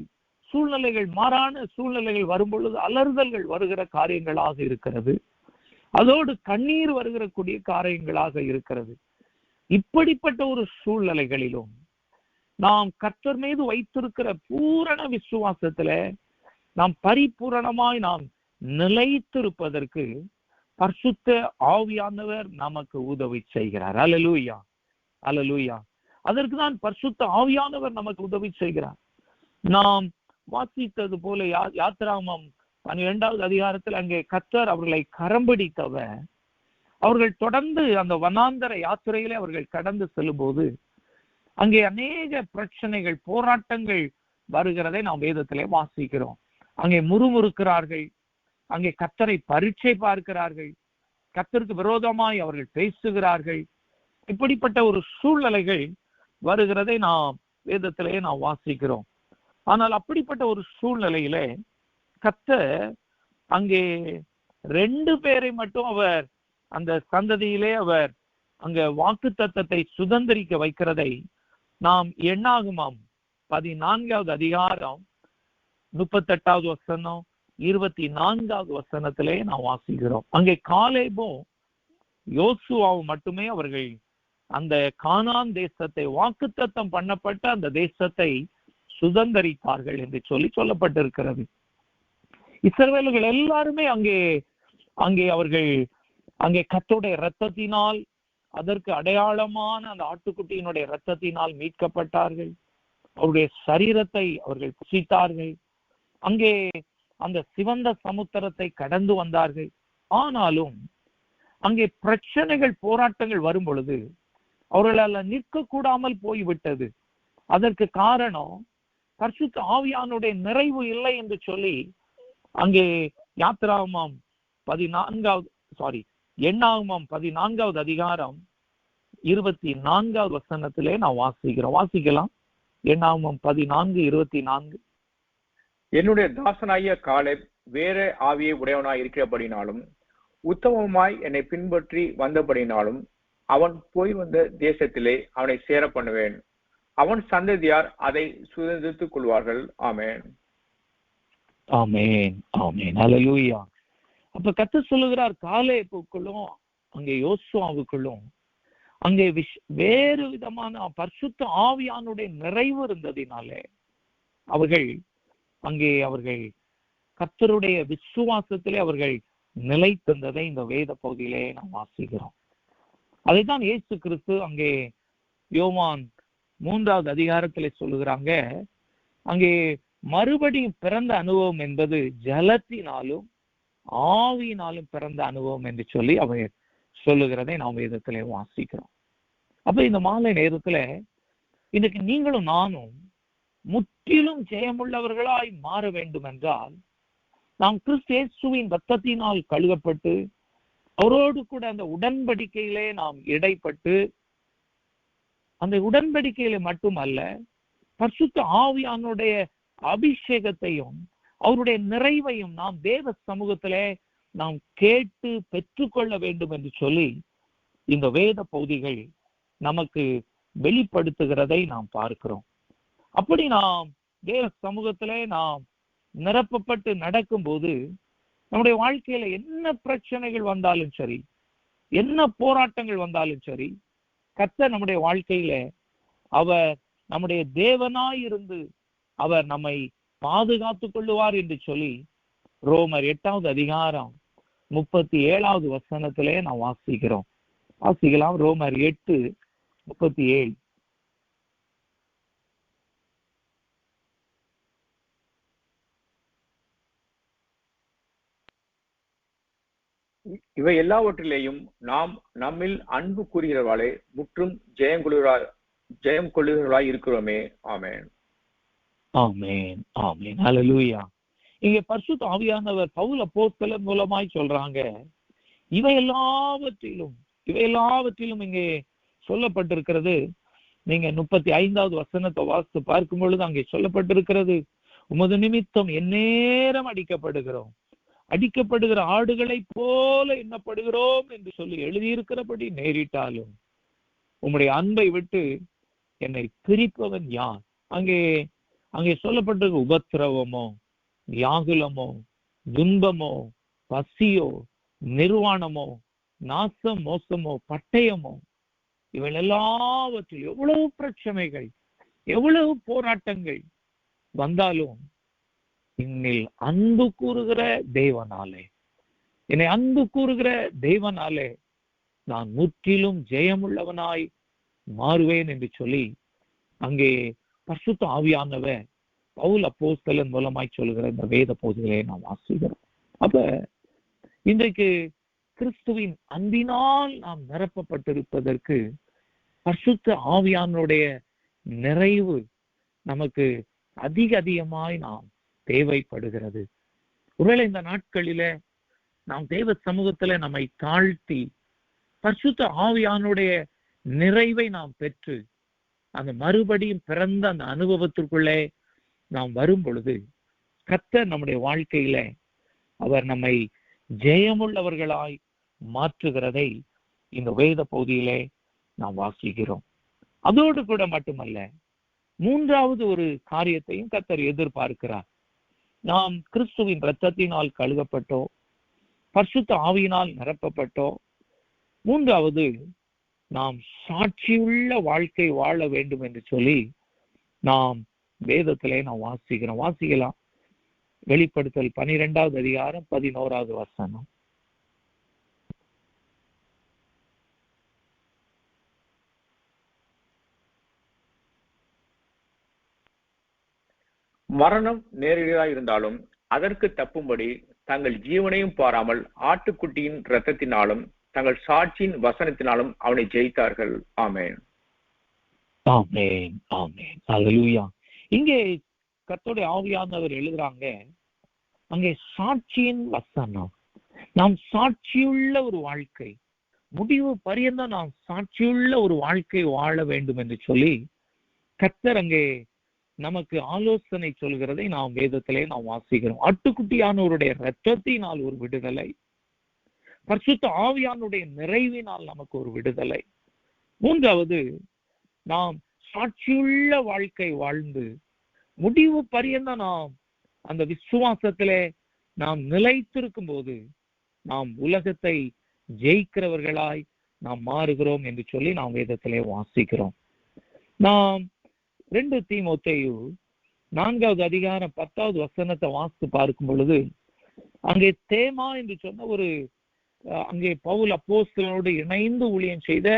சூழ்நிலைகள், மாறான சூழ்நிலைகள் வரும் பொழுது அலறுதல்கள் வருகிற காரியங்களாக இருக்கிறது. அதோடு கண்ணீர் வருகிற கூடிய காரியங்களாக இருக்கிறது. இப்படிப்பட்ட ஒரு சூழ்நிலைகளிலும் நாம் கர்த்தர் மீது வைத்திருக்கிற பூரண விசுவாசத்துல நாம் பரிபூரணமாய் நாம் நிலைத்திருப்பதற்கு பரிசுத்த ஆவியானவர் நமக்கு உதவி செய்கிறார். அல்லேலூயா, அல்லேலூயா. அதற்கு தான் பரிசுத்த ஆவியானவர் நமக்கு உதவி செய்கிறார். நாம் வாசித்தது போல யாத்திராகமம் 12வது அதிகாரத்தில் அங்கே கர்த்தர் அவர்களை கரம்பிடித்தவர். அவர்கள் தொடர்ந்து அந்த வனாந்தர யாத்திரையிலே அவர்கள் கடந்து செல்லும் போது அங்கே அநேக பிரச்சனைகள், போராட்டங்கள் வருகிறதை நாம் வேதத்திலே வாசிக்கிறோம். அங்கே முறுமுறுக்கிறார்கள், அங்கே கர்த்தரை பரீட்சை பார்க்கிறார்கள், கர்த்தருக்கு விரோதமாய் அவர்கள் பேசுகிறார்கள். இப்படிப்பட்ட ஒரு சூழ்நிலைகள் வருகிறதை நாம் வேதத்திலே நாம் வாசிக்கிறோம். ஆனால் அப்படிப்பட்ட ஒரு சூழ்நிலையிலே கர்த்தர் அங்கே 2 பேரை மட்டும் அவர் அந்த சந்ததியிலே அவர் அங்க வாக்குத்தத்தத்தை சுதந்திரிக்க வைக்கிறதை நாம் எண்ணாகமம் 14வது அதிகாரம் 38வது வசனம் 24வது வசனத்திலே நாம் வாசிக்கிறோம். அங்கே காலேபும் யோசுவாவும் மட்டுமே அவர்கள் அந்த கானான் தேசத்தை, வாக்குத்தத்தம் பண்ணப்பட்ட அந்த தேசத்தை சுதந்திரித்தார்கள் என்று சொல்லப்பட்டிருக்கிறது. இஸ்ரவேலர்கள் எல்லாருமே அங்கே அவர்கள் அங்கே கர்த்தருடைய இரத்தத்தினால், அதற்கு அடையாளமான அந்த ஆட்டுக்குட்டியினுடைய இரத்தத்தினால் மீட்கப்பட்டார்கள். அவருடைய சரீரத்தை அவர்கள் புசித்தார்கள். அங்கே அந்த சிவந்த சமுத்திரத்தை கடந்து வந்தார்கள். ஆனாலும் அங்கே பிரச்சனைகள், போராட்டங்கள் வரும் பொழுது அவர்களால் நிற்க கூடாமல் போய்விட்டது. அதற்கு காரணம் பரிசுத்த ஆவியானுடைய நிறைவு இல்லை என்று சொல்லி அங்கே யாத்திராகமம் 14வது அதிகாரம் 24வது வசனத்திலே நான் வாசிக்கலாம். எண்ணாகமம் 14:24. என்னுடைய தாசனாகிய காலேப் வேற ஆவியை உடையவனாய் இருக்கிறபடினாலும் உத்தமமாய் என்னை பின்பற்றி வந்தபடினாலும் அவன் போய் வந்த தேசத்திலே அவனை சேர பண்ணுவேன். அவன் சந்ததியார் அதை சுதந்திரித்துக் கொள்வார்கள். ஆமென், ஆமென், ஆமென். அல்லேலூயா. அப்ப கர்த்தர் சொல்லுகிறார், காலேபுக்குள்ளும் அங்கே யோசுவாவுக்குள்ளும் அங்கே வேறு விதமான பரிசுத்த ஆவியானுடைய நிறைவு இருந்ததினாலே அவர்கள் கர்த்தருடைய விசுவாசத்திலே அவர்கள் நிலைத்திருந்ததை இந்த வேத பகுதியிலே நாம் வாசிக்கிறோம். அதைத்தான் இயேசு கிறிஸ்து அங்கே யோவான் 3வது அதிகாரத்திலே சொல்லுகிறாங்க, அங்கே மறுபடியும் பிறந்த அனுபவம் என்பது ஜலத்தினாலும் ஆவியினாலும் பிறந்த அனுபவம் என்று சொல்லி அவர் சொல்லுகிறதை நாம் வேதத்திலே வாசிக்கிறோம். அப்ப இந்த மாலை நேரத்துல இன்னைக்கு நீங்களும் நானும் முற்றிலும் ஜெயமுள்ளவர்களாய் மாற வேண்டும் என்றால் நாம் கிறிஸ்து இயேசுவின் இரத்தத்தினால் கழுவப்பட்டு அவரோடு கூட அந்த உடன்படிக்கையிலே நாம் இடைப்பட்டு, அந்த உடன்படிக்கையில மட்டுமல்ல பரிசுத்த ஆவியானுடைய அபிஷேகத்தையும் அவருடைய நிறைவையும் நாம் தேவ சமூகத்திலே நாம் கேட்டு பெற்றுக்கொள்ள வேண்டும் என்று சொல்லி இந்த வேத பகுதிகள் நமக்கு வெளிப்படுத்துகிறதை நாம் பார்க்கிறோம். அப்படி நாம் தேவ சமூகத்திலே நாம் நிரப்பப்பட்டு நடக்கும்போது நம்முடைய வாழ்க்கையில என்ன பிரச்சனைகள் வந்தாலும் சரி, என்ன போராட்டங்கள் வந்தாலும் சரி, கர்த்தர் நம்முடைய வாழ்க்கையில அவர் நம்முடைய தேவனாய் இருந்து அவர் நம்மை பாதுகாத்துக் கொள்ளுவார் என்று சொல்லி ரோமர் 8வது அதிகாரம் 37வது வசனத்திலே நாம் வாசிக்கலாம். ரோமர் 8:37. இவை எல்லாவற்றிலேயும் நாம் நம்மில் அன்பு கூறுகிறவாளே முற்றும் ஜெயம் கொள்ளுகிறவர்களாய் இருக்கிறோமே. ஆமென். ஆமென். ஆமென். ஹல்லேலூயா. இங்கே பரிசுத்த ஆவியானவர் பவுல் அப்போஸ்தலர் மூலமாய் சொல்றாங்க, இவை எல்லாவற்றிலும் இங்கே சொல்லப்பட்டிருக்கிறது. நீங்க 35வது வசனத்தை வாசித்து பார்க்கும் பொழுது அங்கே சொல்லப்பட்டிருக்கிறது, உமது நிமித்தம் எந்நேரம் அடிக்கப்படுகிற ஆடுகளை போல எண்ணப்படுகிறோம் என்று சொல்லி எழுதியிருக்கிறபடி நேரிட்டாலும் உம்முடைய அன்பை விட்டு என்னை பிரிப்பவன் யார்? அங்கே சொல்லப்பட்டிருக்க உபத்திரவமோ, வியாகுலமோ, துன்பமோ, பசியோ, நிர்வாணமோ, நாசம் மோசமோ, பட்டயமோ, இவள் எல்லாவற்றிலும் எவ்வளவு பிரச்சனைகள், எவ்வளவு போராட்டங்கள் வந்தாலும் என்னை அன்பு கூறுகிற தேவனாலே நான் முற்றிலும் ஜெயமுள்ளவனாய் மாறுவேன் என்று சொல்லி அங்கே பரிசுத்த ஆவியானவர் பவுல் அப்போஸ்தலன் மூலமாய் சொல்லுகிற இந்த வேத பகுதிகளை நாம் வாசிக்கிறோம். அப்ப இன்றைக்கு கிறிஸ்துவின் அன்பினால் நாம் நிரப்பப்பட்டிருப்பதற்கு பரிசுத்த ஆவியானுடைய நிறைவு நமக்கு அதிகமாய் நாம் தேவைப்படுகிறது. ஒருவேளை இந்த நாட்களில நாம் தேவ சமூகத்துல நம்மை தாழ்த்தி பரிசுத்த ஆவியானுடைய நிறைவை நாம் பெற்று அந்த மறுபடியும் பிறந்த அந்த அனுபவத்திற்குள்ளே நாம் வரும் பொழுது கர்த்தர் நம்முடைய வாழ்க்கையில அவர் நம்மை ஜெயமுள்ளவர்களாய் மாற்றுகிறதை இந்த வேத பகுதியிலே நாம் வாசிக்கிறோம். அதோடு கூட மட்டுமல்ல, 3வது ஒரு காரியத்தையும் கர்த்தர் எதிர்பார்க்கிறார். நாம் கிறிஸ்துவின் இரத்தத்தினால் கழுவப்பட்டோம், பரிசுத்த ஆவியினால் நிரப்பப்பட்டோம். 3வது, நாம் சாட்சியுள்ள வாழ்க்கை வாழ வேண்டும் என்று சொல்லி நாம் வேதத்திலே நாம் வாசிக்கலாம். வெளிப்படுத்தல் 12வது அதிகாரம் 11வது வசனம். மரணம் நேரடியாக இருந்தாலும் அதற்கு தப்பும்படி தங்கள் ஜீவனையும் பாராமல் ஆட்டுக்குட்டியின் இரத்தத்தினாலும் தங்கள் சாட்சியின் வசனத்தினாலும் அவனை ஜெயித்தார்கள். ஆமென். ஆமென். ஆமென். ஹல்லேலூயா. இங்கே கர்த்தருடைய ஆவியானவர் எழுதுறாங்க, அங்கே சாட்சியின் வசனம். நாம் சாட்சியுள்ள ஒரு வாழ்க்கை, முடிவு பரியந்தம் நாம் சாட்சியுள்ள ஒரு வாழ்க்கை வாழ வேண்டும் என்று சொல்லி கர்த்தர் அங்கே நமக்கு ஆலோசனை சொல்கிறதை நாம் வேதத்திலே நாம் வாசிக்கிறோம். ஆட்டுக்குட்டியானவருடைய இரத்தத்தினால் ஒரு விடுதலை, பரிசுத்த ஆவியானுடைய நிறைவினால் நமக்கு ஒரு விடுதலை. 3வது, நாம் சாட்சியுள்ள வாழ்க்கை வாழ்ந்து முடிவு பரியந்தம் நாம் அந்த விசுவாசத்திலே நாம் நிலைத்திருக்கும் போது நாம் உலகத்தை ஜெயிக்கிறவர்களாய் நாம் மாறுகிறோம் என்று சொல்லி நாம் வேதத்திலே வாசிக்கிறோம். நாம் 2 தீமோத்தேயு 4வது அதிகாரம் 10வது வசனத்தை வாசித்து பார்க்கும் பொழுது அங்கே தேமா என்று சொன்ன ஒரு அங்கே பவுல் அப்போஸ்தலனோடு இணைந்து ஊழியம் செய்த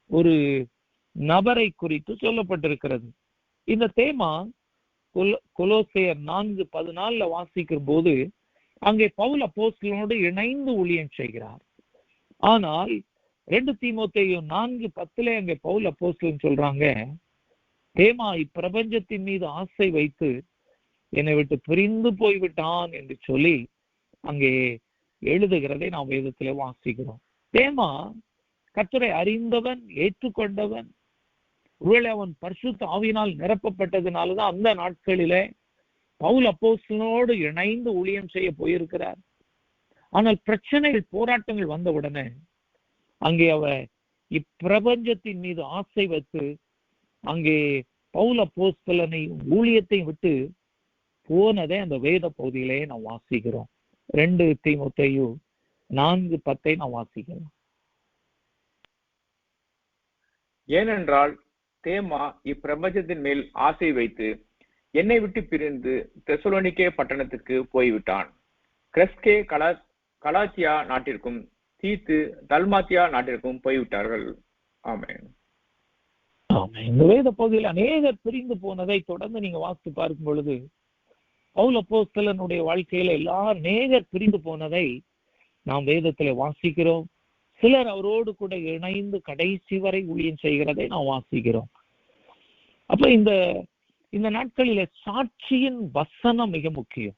ஒரு நபரை குறித்து சொல்லப்பட்டிருக்கிறது. இந்த தேமா கொலோசையர் 4:14 வாசிக்கிற போது அங்கே பவுல் அப்போஸ்தலனோடு இணைந்து ஊழியம் செய்கிறார். ஆனால் 2 தீமோத்தேயு 4:10 அங்கே பவுல் அப்போஸ்தலன் சொல்றாங்க, தேமா இப்பிரபஞ்சத்தின் மீது ஆசை வைத்து என்னை விட்டு பிரிந்து போய்விட்டான் என்று சொல்லி அங்கே எழுதுகிறதை நாம் வேதத்திலே வாசிக்கிறோம். தேமா கர்த்தரை அறிந்தவன், ஏற்றுக்கொண்டவன். ஒருவேளை அவன் பரிசுத்த ஆவியினால் நிரப்பப்பட்டதுனாலதான் அந்த நாட்களிலே பவுல் அப்போஸ்தலனோடு இணைந்து ஊழியம் செய்ய போயிருக்கிறார். ஆனால் பிரச்சனைகள், போராட்டங்கள் வந்தவுடனே அங்கே அவர் இப்பிரபஞ்சத்தின் மீது ஆசை வைத்து அங்கே பவுல் அப்போஸ்தலனை ஊழியத்தை விட்டு போனதை அந்த வேத பகுதியிலே நாம் வாசிக்கிறோம். 2 தீமோத்தேயு 4:10 நாம் வாசிக்கிறோம். ஏனென்றால் தேமா இப்பிரபஞ்சத்தின் மேல் ஆசை வைத்து என்னை விட்டு பிரிந்து தெசலோனிக்கே பட்டணத்துக்கு போய்விட்டான். கிரெஸ்கே கலாத்தியா நாட்டிற்கும் தீத்து தல்மாத்தியா நாட்டிற்கும் போய்விட்டார்கள். ஆமென். இந்த வேத பகுதியில் அநேகர் பிரிந்து போனதை தொடர்ந்து நீங்க வாசித்து பார்க்கும் பொழுது பவுல் அப்போஸ்தலனுடைய வாழ்க்கையில அநேகர் பிரிந்து போனதை நாம் வேதத்திலே வாசிக்கிறோம். சிலர் அவரோடு கூட இணைந்து கடைசி வரை ஊழியம் செய்கிறதை நாம் வாசிக்கிறோம். அப்ப இந்த நாட்களில சாட்சியின் வசனம் மிக முக்கியம்.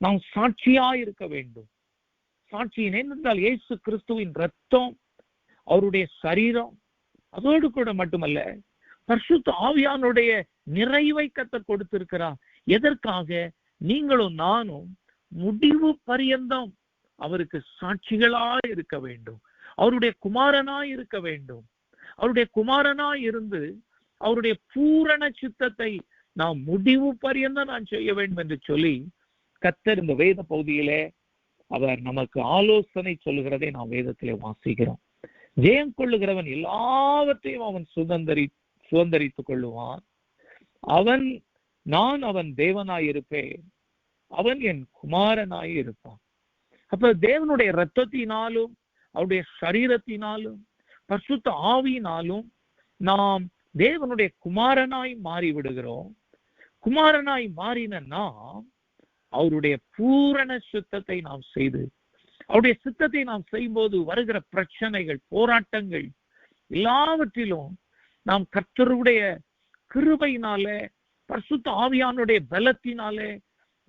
நாம் சாட்சியா இருக்க வேண்டும். சாட்சியின் ஏனென்றால் இயேசு கிறிஸ்துவின் ரத்தம், அவருடைய சரீரம், அதோடு கூட மட்டுமல்ல பரிசுத்த ஆவியானுடைய நிறைவை கர்த்தர் கொடுத்திருக்கிறார். எதற்காக? நீங்களும் நானும் முடிவு பரியந்தம் அவருக்கு சாட்சிகளாய் இருக்க வேண்டும். அவருடைய குமாரனாய் இருக்க வேண்டும். அவருடைய குமாரனாய் இருந்து அவருடைய பூரண சித்தத்தை நாம் முடிவு பரியந்தம் நான் செய்ய வேண்டும் என்று சொல்லி கர்த்தர் இந்த வேத பகுதியிலே அவர் நமக்கு ஆலோசனை சொல்லுகிறதை நாம் வேதத்திலே வாசிக்கிறோம். ஜெயம் கொள்ளுகிறவன் எல்லாவற்றையும் அவன் சுதந்தரித்துக் கொள்ளுவான். நான் அவன் தேவனாய் இருப்பேன், அவன் என் குமாரனாய் இருப்பான். அப்ப தேவனுடைய இரத்தத்தினாலும் அவருடைய சரீரத்தினாலும் பரிசுத்த ஆவியினாலும் நாம் தேவனுடைய குமாரனாய் மாறி விடுகிறோம். குமாரனாய் மாறின நாம் அவருடைய பூரண சித்தத்தை நாம் செய்து அவருடைய சித்தத்தை நாம் செய்யும்போது வருகிற பிரச்சனைகள், போராட்டங்கள் எல்லாவற்றிலும் நாம் கர்த்தருடைய கிருபையினாலே பரிசுத்த ஆவியானுடைய பலத்தினாலே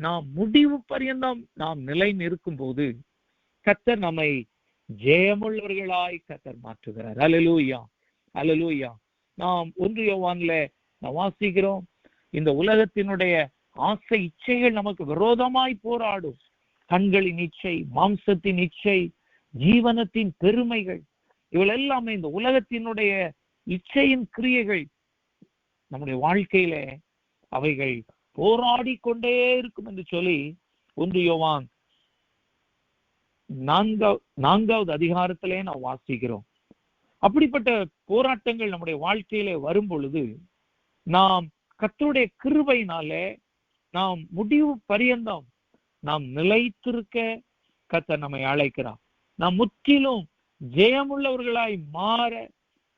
நாம் முடிவு பரியந்தம் நாம் நிலை நிற்கும் போது கர்த்தர் நம்மை ஜெயமுள்ளவர்களாய் கர்த்தர் மாற்றுகிறார். அல்லேலூயா, அல்லேலூயா. நாம் 1 யோவான்ல நாம் வாசிக்கிறோம், இந்த உலகத்தினுடைய ஆசை இச்சைகள் நமக்கு விரோதமாய் போராடும். கண்களின் இச்சை, மாம்சத்தின் இச்சை, ஜீவனத்தின் பெருமைகள், இவள் எல்லாமே இந்த உலகத்தினுடைய இச்சையின் கிரியைகள் நம்முடைய வாழ்க்கையில அவைகள் போராடி கொண்டே இருக்கும் என்று சொல்லி 1 யோவான் 4வது அதிகாரத்திலே நாம் வாசிக்கிறோம். அப்படிப்பட்ட போராட்டங்கள் நம்முடைய வாழ்க்கையிலே வரும் பொழுது நாம் கர்த்தருடைய கிருபையினாலே நாம் முடிவு பரியந்தம் நாம் நிலைத்திருக்க கர்த்தர் நம்மை அழைக்கிறார். நாம் முற்றிலும் ஜெயமுள்ளவர்களாய் மாற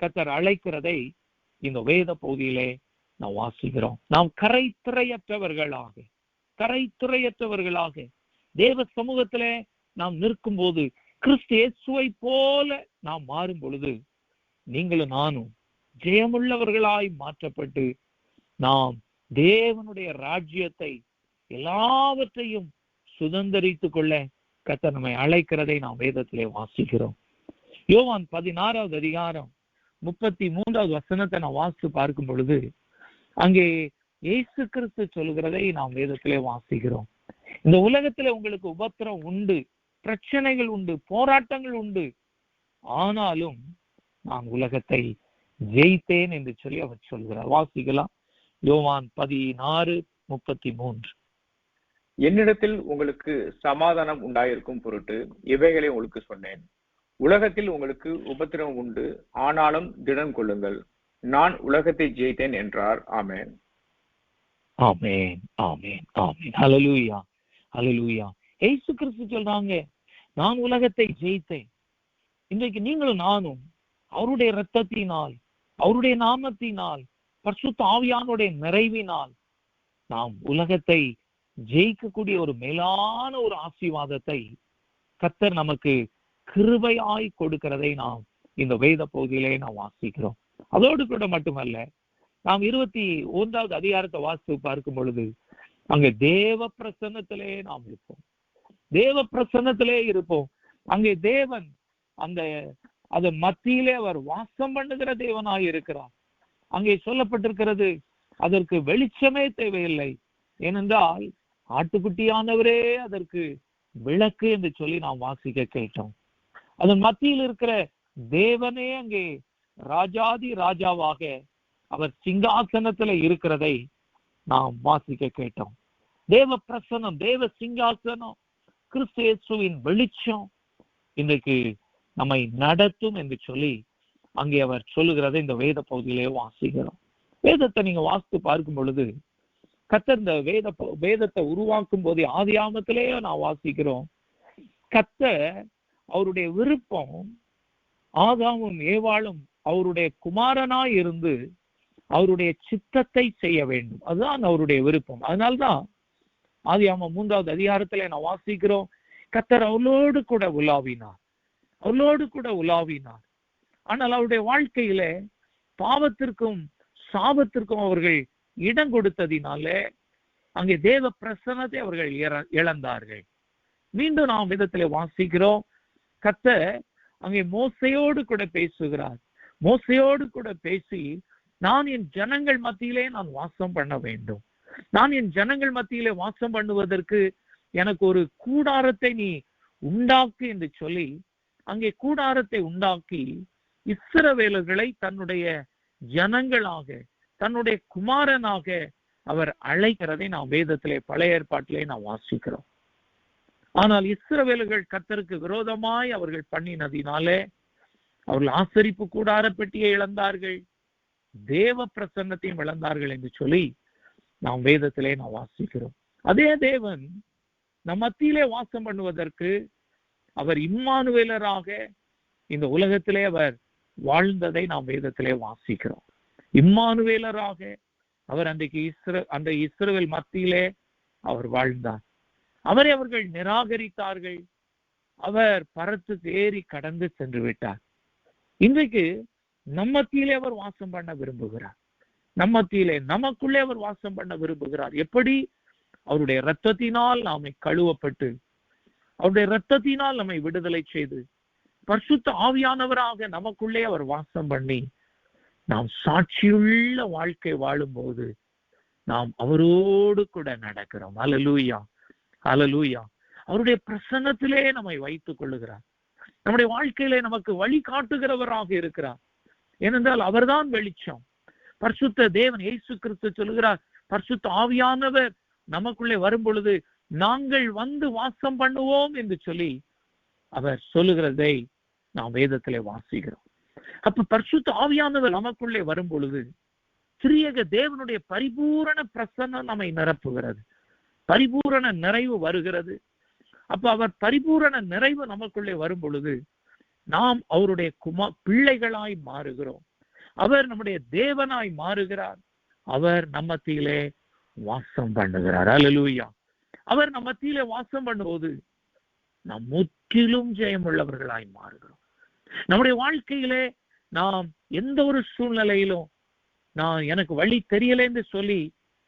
கர்த்தர் அழைக்கிறதை இந்த வேத பகுதியிலே நாம் வாசிக்கிறோம். நாம் கரைத்துறையற்றவர்களாக தேவ சமூகத்திலே நாம் நிற்கும் போது கிறிஸ்து இயேசுவை போல நாம் மாறும் பொழுது நீங்களும் நானும் ஜெயமுள்ளவர்களாய் மாற்றப்பட்டு நாம் தேவனுடைய ராஜ்யத்தை எல்லாவற்றையும் சுதந்தரித்துக் கொள்ள கர்த்தர் நம்மை அழைக்கிறதை நாம் வேதத்திலே வாசிக்கிறோம். யோவான் 16வது அதிகாரம் 33வது வசனத்தை நாம் வாசித்து பார்க்கும் பொழுது அங்கே இயேசு கிறிஸ்து சொல்லுகிறதை நாம் வேதத்திலே வாசிக்கிறோம். இந்த உலகத்திலே உங்களுக்கு உபத்திரம் உண்டு, பிரச்சனைகள் உண்டு, போராட்டங்கள் உண்டு, ஆனாலும் நான் உலகத்தை ஜெயித்தேன் என்று சொல்லி அவர் சொல்கிறார். வாசிக்கலாம். யோவான் 16:33. என்னிடத்தில் உங்களுக்கு சமாதானம் உண்டாயிருக்கும் பொருட்டு இவைகளை உங்களுக்கு சொன்னேன். உலகத்தில் உங்களுக்கு உபத்திரம் உண்டு, ஆனாலும் திடம் கொள்ளுங்கள், நான் உலகத்தை ஜெயித்தேன் என்றார். ஆமென், ஆமென், ஆமென், ஆமென். ஹல்லேலூயா, ஹல்லேலூயா. இயேசு கிறிஸ்து சொல்றாங்க, நான் உலகத்தை ஜெயித்தேன். இன்றைக்கு நீங்களும் நானும் அவருடைய இரத்தத்தினால், அவருடைய நாமத்தினால், பரிசுத்த ஆவியானுடைய நிறைவினால் நாம் உலகத்தை ஜெயிக்கக்கூடிய ஒரு மேலான ஒரு ஆசீர்வாதத்தை கர்த்தர் நமக்கு கிருபையாய் கொடுக்கிறதை நாம் இந்த வேத பகுதியிலே நாம் வாசிக்கிறோம். அதோடு கூட மட்டுமல்ல, நாம் 21வது அதிகாரத்தை வாசித்து பார்க்கும் பொழுது அங்கே தேவ பிரசன்னத்திலே நாம் இருப்போம். தேவ பிரசன்னத்திலே இருப்போம். அங்கே தேவன் அதன் மத்தியிலே அவர் வாசம் பண்ணுகிற தேவனாய் இருக்கிறார். அங்கே சொல்லப்பட்டிருக்கிறது, அதற்கு வெளிச்சமே தேவையில்லை, ஏனென்றால் ஆட்டுக்குட்டியானவரே அதற்கு விளக்கு என்று சொல்லி நாம் வாசிக்க கேட்டோம். அதன் மத்தியில் இருக்கிற தேவனே அங்கே ராஜாதி ராஜாவாக அவர் சிங்காசனத்துல இருக்கிறதை நாம் வாசிக்க கேட்டோம். தேவ பிரசன்னம், தேவ சிங்காசனம், கிறிஸ்து இயேசுவின் வெளிச்சம் இன்றைக்கு நம்மை நடத்தும் என்று சொல்லி அங்கே அவர் சொல்லுகிறதை இந்த வேத பகுதியிலே வாசிக்கிறோம். வேதத்தை நீங்க வாசித்து பார்க்கும் பொழுது கர்த்தர் இந்த வேதத்தை உருவாக்கும் போதே ஆதியாகமத்திலே நான் வாசிக்கிறோம், கர்த்தர் அவருடைய விருப்பம் ஆதாமும் ஏவாளும் அவருடைய குமாரனாய் இருந்து அவருடைய சித்தத்தை செய்ய வேண்டும். அதுதான் அவருடைய விருப்பம். அதனால்தான் ஆதியாகமம் 3வது அதிகாரத்திலே நான் வாசிக்கிறோம், கர்த்தர் அவளோடு கூட உலாவினார். ஆனால் அவருடைய வாழ்க்கையில பாவத்திற்கும் சாபத்திற்கும் அவர்கள் இடம் கொடுத்ததினாலே அங்கே தேவ பிரசன்னத்தை அவர்கள் இழந்தார்கள். மீண்டும் நாம் விதத்திலே வாசிக்கிறோம், கர்த்தர் அங்கே மோசையோடு கூட பேசுகிறார். மோசையோடு கூட பேசி, நான் என் ஜனங்கள் மத்தியிலே நான் வாசம் பண்ண வேண்டும். நான் என் ஜனங்கள் மத்தியிலே வாசம் பண்ணுவதற்கு எனக்கு ஒரு கூடாரத்தை நீ உண்டாக்கு என்று சொல்லி அங்கே கூடாரத்தை உண்டாக்கி இஸ்ரவேலர்களை தன்னுடைய ஜனங்களாக, தன்னுடைய குமாரனாக அவர் அழைக்கிறதை நாம் வேதத்திலே பழைய ஏற்பாட்டிலே நாம் வாசிக்கிறோம். ஆனால் இஸ்ரவேலர்கள் கர்த்தருக்கு விரோதமாய் அவர்கள் பண்ணினதினாலே அவர்கள் ஆசரிப்பு கூடார பெட்டியை இழந்தார்கள், தேவ பிரசன்னத்தையும் இழந்தார்கள் என்று சொல்லி நாம் வேதத்திலே நாம் வாசிக்கிறோம். அதே தேவன் நம் மத்தியிலே வாசம் பண்ணுவதற்கு அவர் இம்மானுவேலராக இந்த உலகத்திலே அவர் வாழ்ந்ததை நாம் வேதத்திலே வாசிக்கிறோம். இம்மானுவேலராக அவர் அன்றைக்கு அந்த இஸ்ரவேல் மத்தியிலே அவர் வாழ்ந்தார். அவரை அவர்கள் நிராகரித்தார்கள். அவர் பரத்துக்கு ஏறி கடந்து சென்று விட்டார். இன்றைக்கு நம்மத்திலே அவர் வாசம் பண்ண விரும்புகிறார். நம்மத்திலே நமக்குள்ளே அவர் வாசம் பண்ண விரும்புகிறார். எப்படி? அவருடைய இரத்தத்தினால் நாமை கழுவப்பட்டு, அவருடைய இரத்தத்தினால் நம்மை விடுதலை செய்து, பரிசுத்த ஆவியானவராக நமக்குள்ளே அவர் வாசம் பண்ணி, நாம் சாட்சியுள்ள வாழ்க்கை வாழும்போது நாம் அவரோடு கூட நடக்கிறோம். அல்லேலூயா, அல்லேலூயா. அவருடைய பிரசன்னத்திலே நம்மை வைத்துக் கொள்ளுகிறார். நம்முடைய வாழ்க்கையிலே நமக்கு வழி காட்டுகிறவராக இருக்கிறார். ஏனென்றால் அவர்தான் வெளிச்சம். பரிசுத்த தேவன் இயேசு கிறிஸ்து சொல்லுகிறார், பரிசுத்த ஆவியானவர் நமக்குள்ளே வரும் பொழுது நாங்கள் வந்து வாசம் பண்ணுவோம் என்று சொல்லி அவர் சொல்லுகிறதை நாம் வேதத்திலே வாசிக்கிறோம். அப்ப பரிசுத்த ஆவியானவர் நமக்குள்ளே வரும் பொழுது திரியேக தேவனுடைய பரிபூரண பிரசன்னம் நம்மை நிரப்புகிறது, பரிபூரண நிறைவு வருகிறது. அப்ப அவர் பரிபூரண நிறைவு நமக்குள்ளே வரும் பொழுது நாம் அவருடைய பிள்ளைகளாய் மாறுகிறோம். அவர் நம்முடைய தேவனாய் மாறுகிறார். அவர் நம்மத்திலே வாசம் பண்ணுகிறார். அல்லேலூயா. அவர் நம்மத்திலே வாசம் பண்ணும்போது நாம் முற்றிலும் ஜெயம் உள்ளவர்களாய் மாறுகிறோம். நம்முடைய வாழ்க்கையிலே நாம் எந்த ஒரு சூழ்நிலையிலும் எனக்கு வழி தெரியல என்று சொல்லி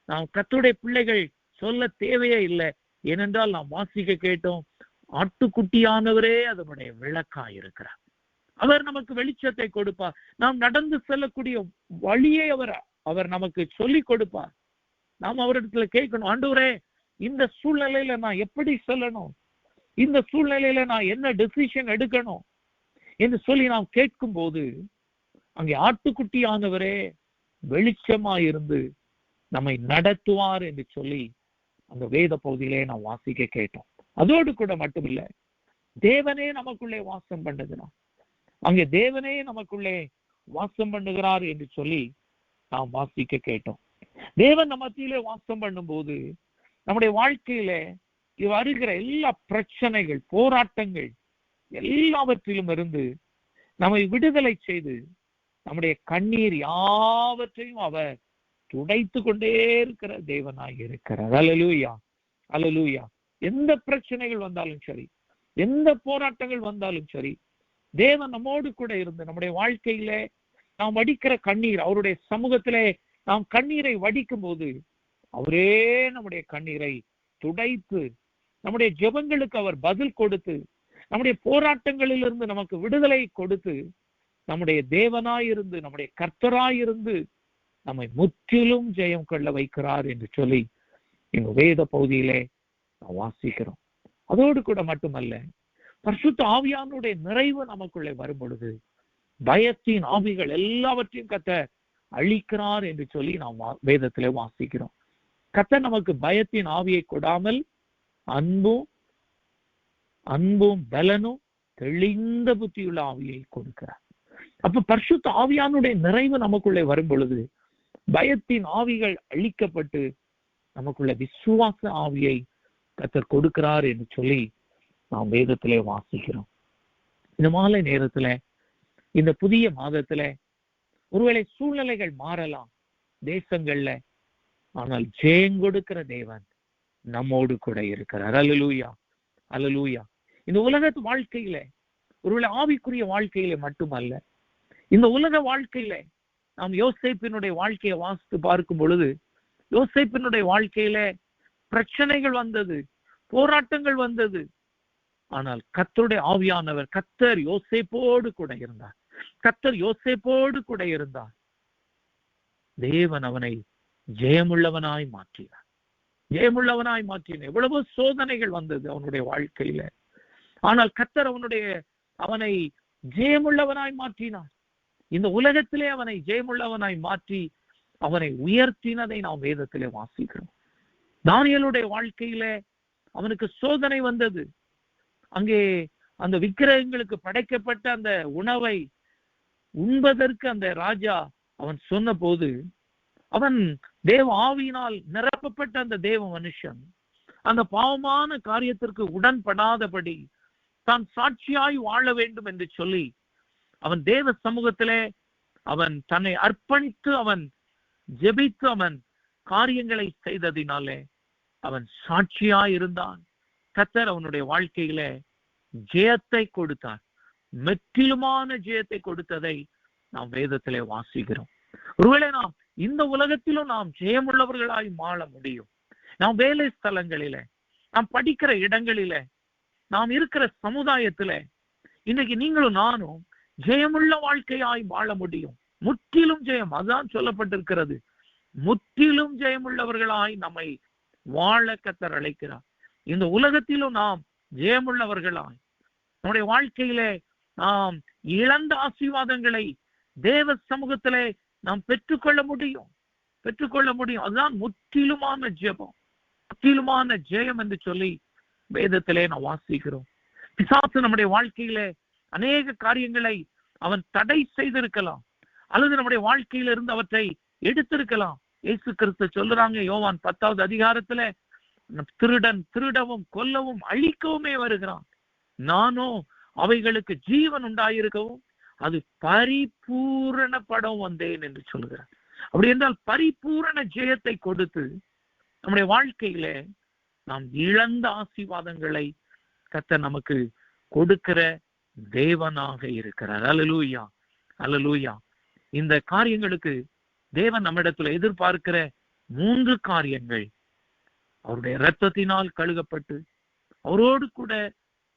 நாம் கர்த்தருடைய பிள்ளைகள் சொல்ல தேவையே இல்லை. ஏனென்றால் நாம் வாசிக்க கேட்டோம், ஆட்டுக்குட்டியானவரே அதனுடைய விளக்காய் இருக்கிறார். அவர் நமக்கு வெளிச்சத்தை கொடுப்பார். நாம் நடந்து செல்லக்கூடிய வழியை அவர் நமக்கு சொல்லி கொடுப்பார். நாம் அவரிடத்துல கேட்கணும், ஆண்டவரே இந்த சூழ்நிலையில நான் எப்படி செல்லணும், இந்த சூழ்நிலையில நான் என்ன டெசிஷன் எடுக்கணும் என்று சொல்லி நாம் கேட்கும் போது அங்கே ஆட்டுக்குட்டியானவரே வெளிச்சமாயிருந்து நம்மை நடத்துவார் என்று சொல்லி அந்த வேத பகுதியிலே நாம் வாசிக்க கேட்டோம். அதோடு கூட மட்டுமில்லை, தேவனே நமக்குள்ளே வாசம் பண்ணுகிறார். அங்கே தேவனே நமக்குள்ளே வாசம் பண்ணுகிறார் என்று சொல்லி நாம் வாசிக்க கேட்டோம். தேவன் நம்ம மத்தியிலே வாசம் பண்ணும்போது நம்முடைய வாழ்க்கையில வருகிற எல்லா பிரச்சனைகள், போராட்டங்கள் எல்லாவற்றிலும் இருந்து நம்மை விடுதலை செய்து நம்முடைய கண்ணீர் யாவற்றையும் அவர் துடைத்து கொண்டே இருக்கிற தேவனாய் இருக்கிறார். அல்லேலூயா, அல்லேலூயா. எந்த பிரச்சனைகள் வந்தாலும் சரி, எந்த போராட்டங்கள் வந்தாலும் சரி, தேவன் நம்மோடு கூட இருந்து நம்முடைய வாழ்க்கையில நாம் வடிக்கிற கண்ணீர், அவருடைய சமூகத்திலே நாம் கண்ணீரை வடிக்கும் போது அவரே நம்முடைய கண்ணீரை துடைத்து நம்முடைய ஜெபங்களுக்கு அவர் பதில் கொடுத்து நம்முடைய போராட்டங்களிலிருந்து நமக்கு விடுதலை கொடுத்து நம்முடைய தேவனாயிருந்து நம்முடைய கர்த்தராயிருந்து நம்மை முற்றிலும் ஜெயம் கொள்ள வைக்கிறார் என்று சொல்லி எங்க வேத பகுதியிலே நாம் வாசிக்கிறோம். அதோடு கூட மட்டுமல்ல, பரிசுத்த ஆவியானுடைய நிறைவு நமக்குள்ளே வரும் பொழுது பயத்தின் ஆவிகள் எல்லாவற்றையும் கர்த்தர் அழிக்கிறார் என்று சொல்லி நாம் வேதத்திலே வாசிக்கிறோம். கர்த்தர் நமக்கு பயத்தின் ஆவியை கொடாமல் அன்பும் பலனும் தெளிந்த புத்தியுள்ள ஆவியை கொடுக்கிறார். அப்ப பரிசுத்த ஆவியானுடைய நிறைவு நமக்குள்ளே வரும் பொழுது பயத்தின் ஆவிகள் அழிக்கப்பட்டு நமக்குள்ள விசுவாச ஆவியை கர்த்தர் கொடுக்கிறார் என்று சொல்லி நாம் வேதத்திலே வாசிக்கிறோம். இந்த மாலை நேரத்துல, இந்த புதிய மாதத்துல ஒருவேளை சூழ்நிலைகள் மாறலாம் தேசங்கள்ல, ஆனால் ஜெயம் கொடுக்கிற தேவன் நம்மோடு கூட இருக்கிறார். அல்லேலூயா, அல்லேலூயா. இந்த உலக வாழ்க்கையில, ஒருவேளை ஆவிக்குரிய வாழ்க்கையில மட்டுமல்ல, இந்த உலக வாழ்க்கையில நாம் யோசேப்பினுடைய வாழ்க்கையை வாசித்து பார்க்கும் பொழுது, யோசேப்பினுடைய வாழ்க்கையில பிரச்சனைகள் வந்தது, போராட்டங்கள் வந்தது. ஆனால் கர்த்தருடைய ஆவியானவர், கர்த்தர் யோசேப்போடு கூட இருந்தார். கர்த்தர் யோசேப்போடு கூட இருந்தார். தேவன் அவனை ஜெயமுள்ளவனாய் மாற்றினார். ஜெயமுள்ளவனாய் மாற்றினார். எவ்வளவு சோதனைகள் வந்தது அவனுடைய வாழ்க்கையில, ஆனால் கர்த்தர் அவனை ஜெயமுள்ளவனாய் மாற்றினார். இந்த உலகத்திலே அவனை ஜெயமுள்ளவனாய் மாற்றி அவனை உயர்த்தினதை நாம் வேதத்திலே வாசிக்கிறோம். தானியேலுடைய வாழ்க்கையில அவனுக்கு சோதனை வந்தது. அங்கே அந்த விக்கிரகங்களுக்கு படைக்கப்பட்ட அந்த உணவை உண்பதற்கு அந்த ராஜா அவன் சொன்ன போது, அவன் தேவ ஆவியினால் நிரப்பப்பட்ட அந்த தேவ மனுஷன் அந்த பாவமான காரியத்திற்கு உடன்படாதபடி தான் சாட்சியாய் வாழ வேண்டும் என்று சொல்லி அவன் தேவ சமூகத்திலே அவன் தன்னை அர்ப்பணித்து அவன் ஜெபித்து அவன் காரியங்களை செய்ததினாலே அவன் சாட்சியாய் இருந்தான். கர்த்தர் அவனுடைய வாழ்க்கையில ஜெயத்தை கொடுத்தார். மெற்றிலுமான ஜெயத்தை கொடுத்ததை நாம் வேதத்திலே வாசிக்கிறோம். ஒருவேளை நாம் இந்த உலகத்திலும் நாம் ஜெயமுள்ளவர்களாய் வாழ முடியும். நாம் வேலை ஸ்தலங்களில, நாம் படிக்கிற இடங்களில, நாம் இருக்கிற சமுதாயத்துல இன்னைக்கு நீங்களும் நானும் ஜெயமுள்ள வாழ்க்கையாய் வாழ முடியும். முற்றிலும் ஜெயம், அதான் சொல்லப்பட்டிருக்கிறது. முற்றிலும் ஜெயமுள்ளவர்களாய் நம்மை வாழ கர்த்தர் அழைக்கிறார். இந்த உலகத்திலும் நாம் ஜெயமுள்ளவர்களாய் நம்முடைய வாழ்க்கையிலே நாம் இழந்த ஆசீர்வாதங்களை தேவ சமூகத்திலே நாம் பெற்றுக்கொள்ள முடியும். அதுதான் முற்றிலுமான ஜெபம், முற்றிலுமான ஜெயம் என்று சொல்லி வேதத்திலே நாம் வாசிக்கிறோம். பிசாசு நம்முடைய வாழ்க்கையிலே அநேக காரியங்களை அவன் தடை செய்திருக்கலாம், அல்லது நம்முடைய வாழ்க்கையில இருந்து அவற்றை எடுத்திருக்கலாம். இயேசு கிறிஸ்து சொல்றாங்க யோவான் 10வது அதிகாரத்துல, திருடன் திருடவும் கொல்லவும் அழிக்கவுமே வருகிறான், நானோ அவைகளுக்கு ஜீவன் உண்டாயிருக்கவும் அது பரிபூரணப்படம் வந்தேன் என்று சொல்கிறார். அப்படி என்றால் பரிபூரண ஜெயத்தை கொடுத்து நம்முடைய வாழ்க்கையில நாம் இழந்த ஆசீர்வாதங்களை கர்த்தர் நமக்கு கொடுக்கிற தேவனாக இருக்கிறார். அல்லேலூயா, அல்லேலூயா. இந்த காரியங்களுக்கு தேவன் நம்மிடத்துல எதிர்பார்க்கிற 3 காரியங்கள்: அவருடைய இரத்தத்தினால் கழுகப்பட்டு அவரோடு கூட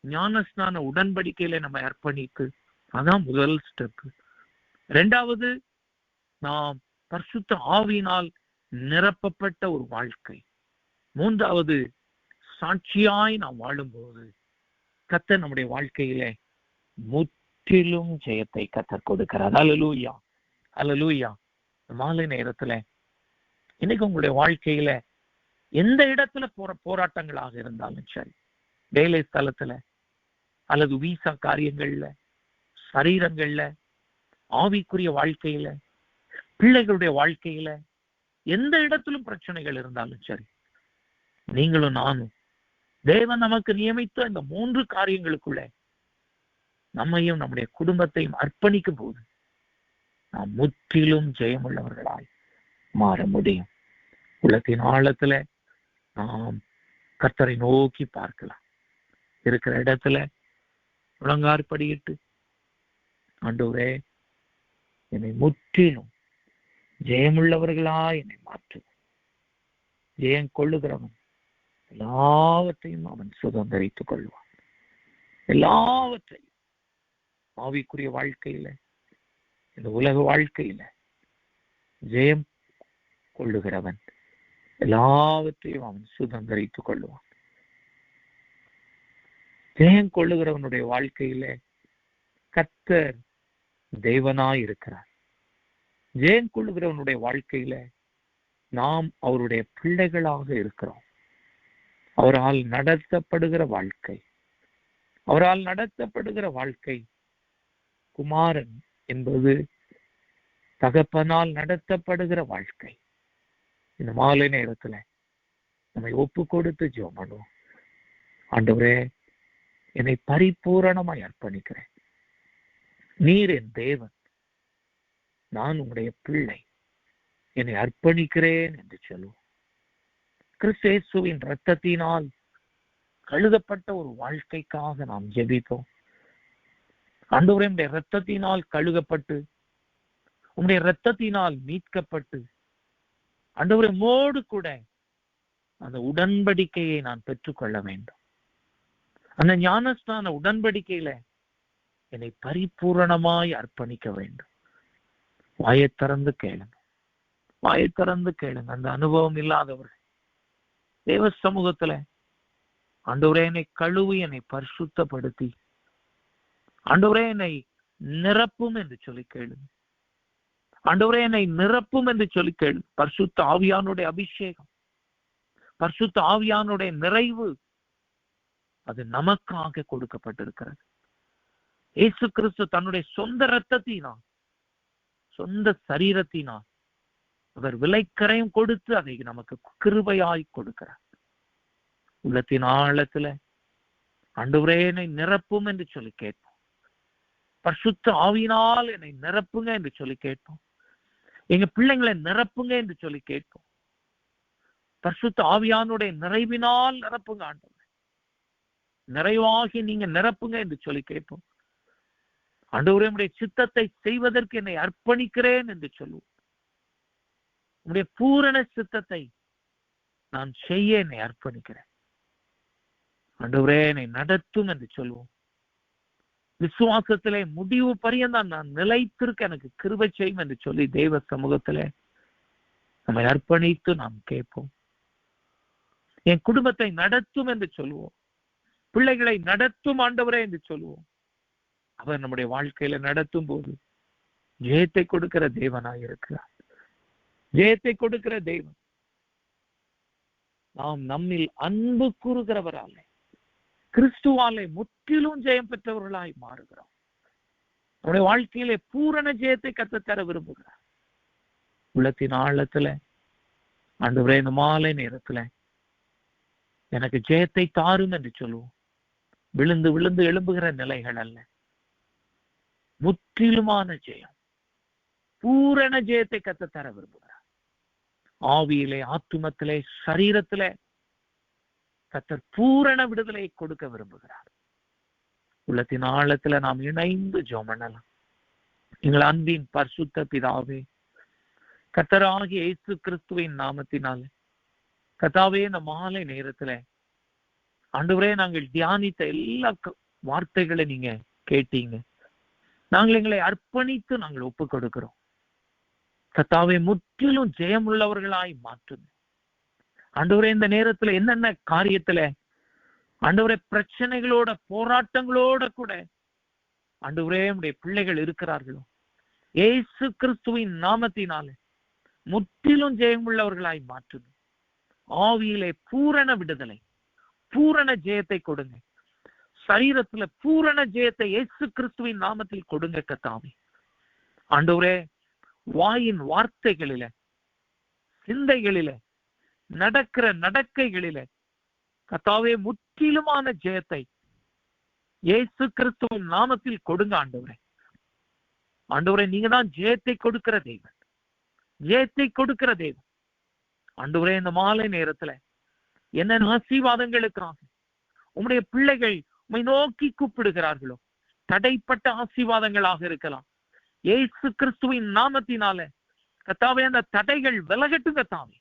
ஞானஸ்நான உடன்படிக்கையில நம்ம அர்ப்பணித்து, அதான் முதல் ஸ்டெப். 2வது, நாம் பரிசுத்த ஆவியினால் நிரப்பப்பட்ட ஒரு வாழ்க்கை. 3வது, சாட்சியாய் நாம் வாழும்போது கர்த்தர் நம்முடைய வாழ்க்கையில முற்றிலும் ஜெயத்தை கர்த்தர் கொடுக்கிறார். அல்லேலூயா, அல்லேலூயா. மாலை நேரத்துல இன்னைக்கு உங்களுடைய வாழ்க்கையில எந்த இடத்துல போராட்டங்களாக இருந்தாலும் சரி, வேலை ஸ்தலத்துல அல்லது வீசா காரியங்கள்ல, சரீரங்கள்ல, ஆவிக்குரிய வாழ்க்கையில, பிள்ளைகளுடைய வாழ்க்கையில, எந்த இடத்திலும் பிரச்சனைகள் இருந்தாலும் சரி, நீங்களும் நானும் தேவன் நமக்கு நியமித்த இந்த 3 காரியங்களுக்குள்ள நம்மையும் நம்முடைய குடும்பத்தையும் அர்ப்பணிக்கும் போது நாம் முற்றிலும் ஜெயமுள்ளவர்களாய் மாற முடியும். உள்ளத்தின் ஆழத்துல நாம் கர்த்தரை நோக்கி பார்க்கலாம். இருக்கிற இடத்துல முழங்காற்படியிட்டு, ஆண்டவரே, என்னை முற்றிலும் ஜெயமுள்ளவர்களாய் என்னை மாற்றும். ஜெயம் கொள்ளுகிறவன் எல்லாவற்றையும் அவன் சுதந்திரித்துக் கொள்வான். எல்லாவற்றையும் ஆவிக்குரிய வாழ்க்கையில, இந்த உலக வாழ்க்கையில ஜெயம் கொள்ளுகிறவன் எல்லாவற்றையும் அவன் சுதந்திரித்துக் கொள்வான். ஜெயம் கொள்ளுகிறவனுடைய வாழ்க்கையில கர்த்தர் தேவனாய் இருக்கிறார். ஜெயம் கொள்ளுகிறவனுடைய வாழ்க்கையில நாம் அவருடைய பிள்ளைகளாக இருக்கிறோம். அவரால் நடத்தப்படுகிற வாழ்க்கை குமாரன் என்பது தகப்பனால் நடத்தப்படுகிற வாழ்க்கை. இந்த மாலை நேரத்துல நம்மை ஒப்பு கொடுத்து ஜெபம் பண்ணுவோம். ஆண்டவரே, என்னை பரிபூரணமாய் அர்ப்பணிக்கிறேன். நீர் என் தேவன், நான் உங்களுடைய பிள்ளை, என்னை அர்ப்பணிக்கிறேன் என்று சொல்லுவோம். கிறிஸ்து இயேசுவின் இரத்தத்தினால் கழுதப்பட்ட ஒரு வாழ்க்கைக்காக நாம் ஜெபிப்போம். ஆண்டவரே, உம்முடைய இரத்தத்தினால் கழுகப்பட்டு, உம்முடைய இரத்தத்தினால் மீட்கப்பட்டு, ஆண்டவரே, உம்மோடு கூட அந்த உடன்படிக்கையை நான் பெற்றுக்கொள்ள வேண்டும். அந்த ஞானஸ்நான உடன்படிக்கையில என்னை பரிபூரணமாய் அர்ப்பணிக்க வேண்டும். வாயை திறந்து கேளுங்க, வாயை திறந்து கேளுங்க. அந்த அனுபவம் இல்லாதவர்கள் தேவ சமூகத்துல, ஆண்டவரே, என்னை கழுவி என்னை பரிசுத்தப்படுத்தி, ஆண்டவரே, என்னை நிரப்பும் என்று சொல்லி கேளுங்க. ஆண்டவரே, என்னை நிரப்பும் என்று சொல்லி கேளுங்க. பரிசுத்த ஆவியானுடைய அபிஷேகம், பரிசுத்த ஆவியானுடைய நிறைவு, அது நமக்காக கொடுக்கப்பட்டிருக்கிறது. இயேசு கிறிஸ்து தன்னுடைய சொந்த இரத்தத்தினால், சொந்த சரீரத்தினால் அவர் விலைக்கரையும் கொடுத்து அதை நமக்கு கிருபையாய் கொடுக்கிறார். உள்ளத்தின் ஆழத்துல, ஆண்டவரே, என்னை நிரப்பும் என்று சொல்லி கேட்போம். பரிசுத்த ஆவியினால் என்னை நிரப்புங்க என்று சொல்லி கேட்போம். எங்க பிள்ளைங்களை நிரப்புங்க என்று சொல்லி கேட்போம். பரிசுத்த ஆவியானுடைய நிறைவினால் நிரப்புங்க ஆண்டவரே, நிறைவாகி நீங்க நிரப்புங்க என்று சொல்லி கேட்போம். ஆண்டவரே, உம்முடைய சித்தத்தை செய்வதற்கு என்னை அர்ப்பணிக்கிறேன் என்று சொல்லுவோம். உம்முடைய பூரண சித்தத்தை நான் செய்ய என்னை அர்ப்பணிக்கிறேன். ஆண்டவரே, என்னை நடத்தும் என்று சொல்லுவோம். விசுவாசத்திலே முடிவு பரியந்தான் நான் நிலைத்திருக்க எனக்கு கிருபை செய்யும் என்று சொல்லி தெய்வ சமூகத்திலே நம்மை அர்ப்பணித்து நாம் கேட்போம். என் குடும்பத்தை நடத்தும் என்று சொல்லுவோம். பிள்ளைகளை நடத்தும் ஆண்டவரே என்று சொல்லுவோம். அவர் நம்முடைய வாழ்க்கையில நடத்தும் போது ஜெயத்தை கொடுக்கிற தேவனாய் இருக்கிறார். ஜெயத்தை கொடுக்கிற தெய்வம். நாம் நம்மில் அன்பு கூறுகிறவராலே, கிறிஸ்துவாலே முற்றிலும் ஜெயம் பெற்றவர்களாய் மாறுகிறோம். நம்முடைய வாழ்க்கையிலே பூரண ஜெயத்தை கற்றுத்தர விரும்புகிறார். உள்ளத்தின் ஆழத்துல, ஆண்டவரே, இந்த மாலை நேரத்துல எனக்கு ஜெயத்தை தாரும் என்று சொல்லுவோம். விழுந்து விழுந்து எழும்புகிற நிலைகள் அல்ல, முற்றிலுமான ஜெயம், பூரண ஜெயத்தை கற்றுத்தர விரும்புகிறார். ஆவியிலே, ஆத்துமத்திலே, சரீரத்திலே கர்த்தர் பூரண விடுதலை கொடுக்க விரும்புகிறார். உள்ளத்தின் ஆழத்துல நாம் இணைந்து ஜெபம் பண்ணலாம். எங்கள் அன்பின் பரிசுத்த பிதாவே, கர்த்தராகிய இயேசு கிறிஸ்துவின் நாமத்தினாலே, கர்த்தாவே, இந்த மாலை நேரத்துல ஆண்டவரே, நாங்கள் தியானித்த எல்லா வார்த்தைகளை நீங்க கேட்டீங்க. நாங்கள் எங்களை அர்ப்பணித்து நாங்கள் ஒப்பு கொடுக்கிறோம். கர்த்தாவே, முற்றிலும் ஜெயம் உள்ளவர்களாய் மாற்றுங்க. ஆண்டவரே, இந்த நேரத்துல என்னென்ன காரியத்துல ஆண்டவரே பிரச்சனைகளோட, போராட்டங்களோட கூட ஆண்டவரே உம்முடைய பிள்ளைகள் இருக்கிறார்களோ, இயேசு கிறிஸ்துவின் நாமத்தினாலே முற்றிலும் ஜெயம் உள்ளவர்களாய் மாற்றுங்க. ஆவியிலே பூரண விடுதலை, பூரண ஜெயத்தை கொடுங்க. சரீரத்துல பூரண ஜெயத்தை இயேசு கிறிஸ்துவின் நாமத்தில் கொடுங்க கர்த்தாவே. ஆண்டவரே, வாயின் வார்த்தைகளில, சிந்தைகளில, நடக்கிற நடக்கைகளில கர்த்தாவே முற்றிலுமான ஜெயத்தை இயேசு கிறிஸ்துவின் நாமத்தில் கொடுங்க ஆண்டவரே. ஆண்டவரே, நீங்க தான் ஜெயத்தை கொடுக்கிற தெய்வம், ஜெயத்தை கொடுக்கிற தெய்வம். ஆண்டவரே, இந்த மாலை நேரத்துல என்ன ஆசீர்வாதங்களுக்காக உம்முடைய பிள்ளைகள் உம்மை நோக்கி கூப்பிடுகிறார்களோ, தடைப்பட்ட ஆசீர்வாதங்களாக இருக்கலாம், இயேசு கிறிஸ்துவின் நாமத்தினால கர்த்தாவே அந்த தடைகள் விலகட்டும் கர்த்தாவே,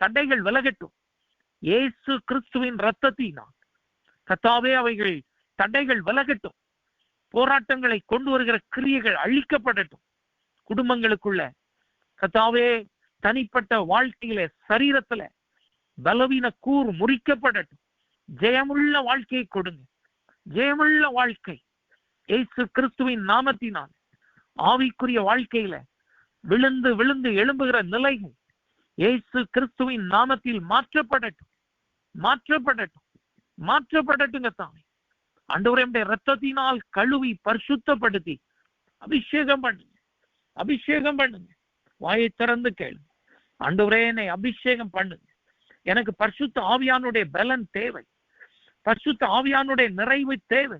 தடைகள் விலகட்டும். இயேசு கிறிஸ்துவின் இரத்தத்தினால் கர்த்தாவே அவைகள் தடைகள் விலகட்டும். போராட்டங்களை கொண்டு வருகிற கிரியைகள் அழிக்கப்படட்டும். குடும்பங்களுக்குள்ள கர்த்தாவே, தனிப்பட்ட வாழ்க்கையில, சரீரத்துல பலவீன கூர் முறிக்கப்படட்டும். ஜெயமுள்ள வாழ்க்கையை கொடுங்க, ஜெயமுள்ள வாழ்க்கை இயேசு கிறிஸ்துவின் நாமத்தினால். ஆவிக்குரிய வாழ்க்கையில விழுந்து விழுந்து எழும்புகிற நிலைகள் இயேசு கிறிஸ்துவின் நாமத்தில் மாற்றப்படட்டும், மாற்றப்படட்டும், மாற்றப்படட்டுங்க தாமே. ஆண்டவரே, இரத்தத்தினால் கழுவி பரிசுத்தப்படுத்தி அபிஷேகம் பண்ணுங்க, அபிஷேகம் பண்ணுங்க. வாயை திறந்து கேளுங்க. ஆண்டவரே, என்னை அபிஷேகம் பண்ணுங்க. எனக்கு பரிசுத்த ஆவியானுடைய பலன் தேவை, பரிசுத்த ஆவியானுடைய நிறைவு தேவை.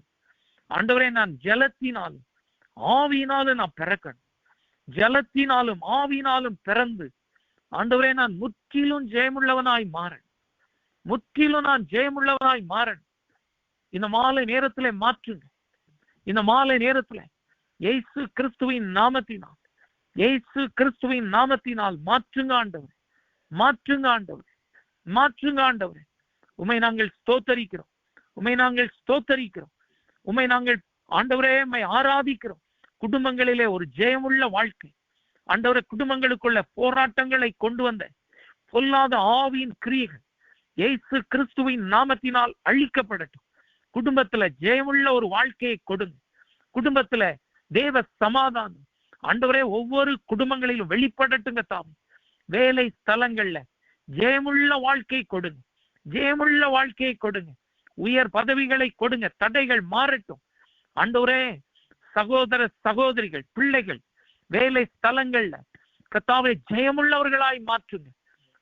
ஆண்டவரே, நான் ஜலத்தினாலும் ஆவியினாலும் நான் பிறக்கணும். ஜலத்தினாலும் ஆவியினாலும் பிறந்து ஆண்டவரே, நான் முற்றிலும் ஜெயமுள்ளவனாய் மாறன், முற்றிலும் நான் ஜெயமுள்ளவனாய் மாறன். இந்த மாலை நேரத்திலே மாற்றுங்க. இந்த மாலை நேரத்துல இயேசு கிறிஸ்துவின் நாமத்தினால், இயேசு கிறிஸ்துவின் நாமத்தினால் மாற்றுங்க ஆண்டவரே, மாற்றுங்க ஆண்டவரே, மாற்றுங்க ஆண்டவரே. உம்மை நாங்கள் ஸ்தோத்தரிக்கிறோம், உம்மை நாங்கள் ஸ்தோத்தரிக்கிறோம், உம்மை நாங்கள் ஆண்டவரே உம்மை ஆராதிக்கிறோம். குடும்பங்களிலே ஒரு ஜெயமுள்ள வாழ்க்கை ஆண்டவரே, குடும்பங்களுக்குள்ள போராட்டங்களை கொண்டு வந்த பொல்லாத ஆவியின் கிரியைகள் இயேசு கிறிஸ்துவின் நாமத்தினால் அழிக்கப்படட்டும். குடும்பத்துல ஜெயமுள்ள ஒரு வாழ்க்கையை கொடுங்க. குடும்பத்துல தேவ சமாதானம் ஆண்டவரே ஒவ்வொரு குடும்பங்களிலும் வெளிப்படட்டுங்க தாமே. வேலை ஸ்தலங்கள்ல ஜெயமுள்ள வாழ்க்கை கொடுங்க, ஜெயமுள்ள வாழ்க்கையை கொடுங்க. உயர் பதவிகளை கொடுங்க. தடைகள் மாறட்டும் ஆண்டவரே. சகோதர சகோதரிகள், பிள்ளைகள் வேலை ஸ்தலங்கள்ல கர்த்தாவே ஜெயமுள்ளவர்களாய் மாற்றுங்க,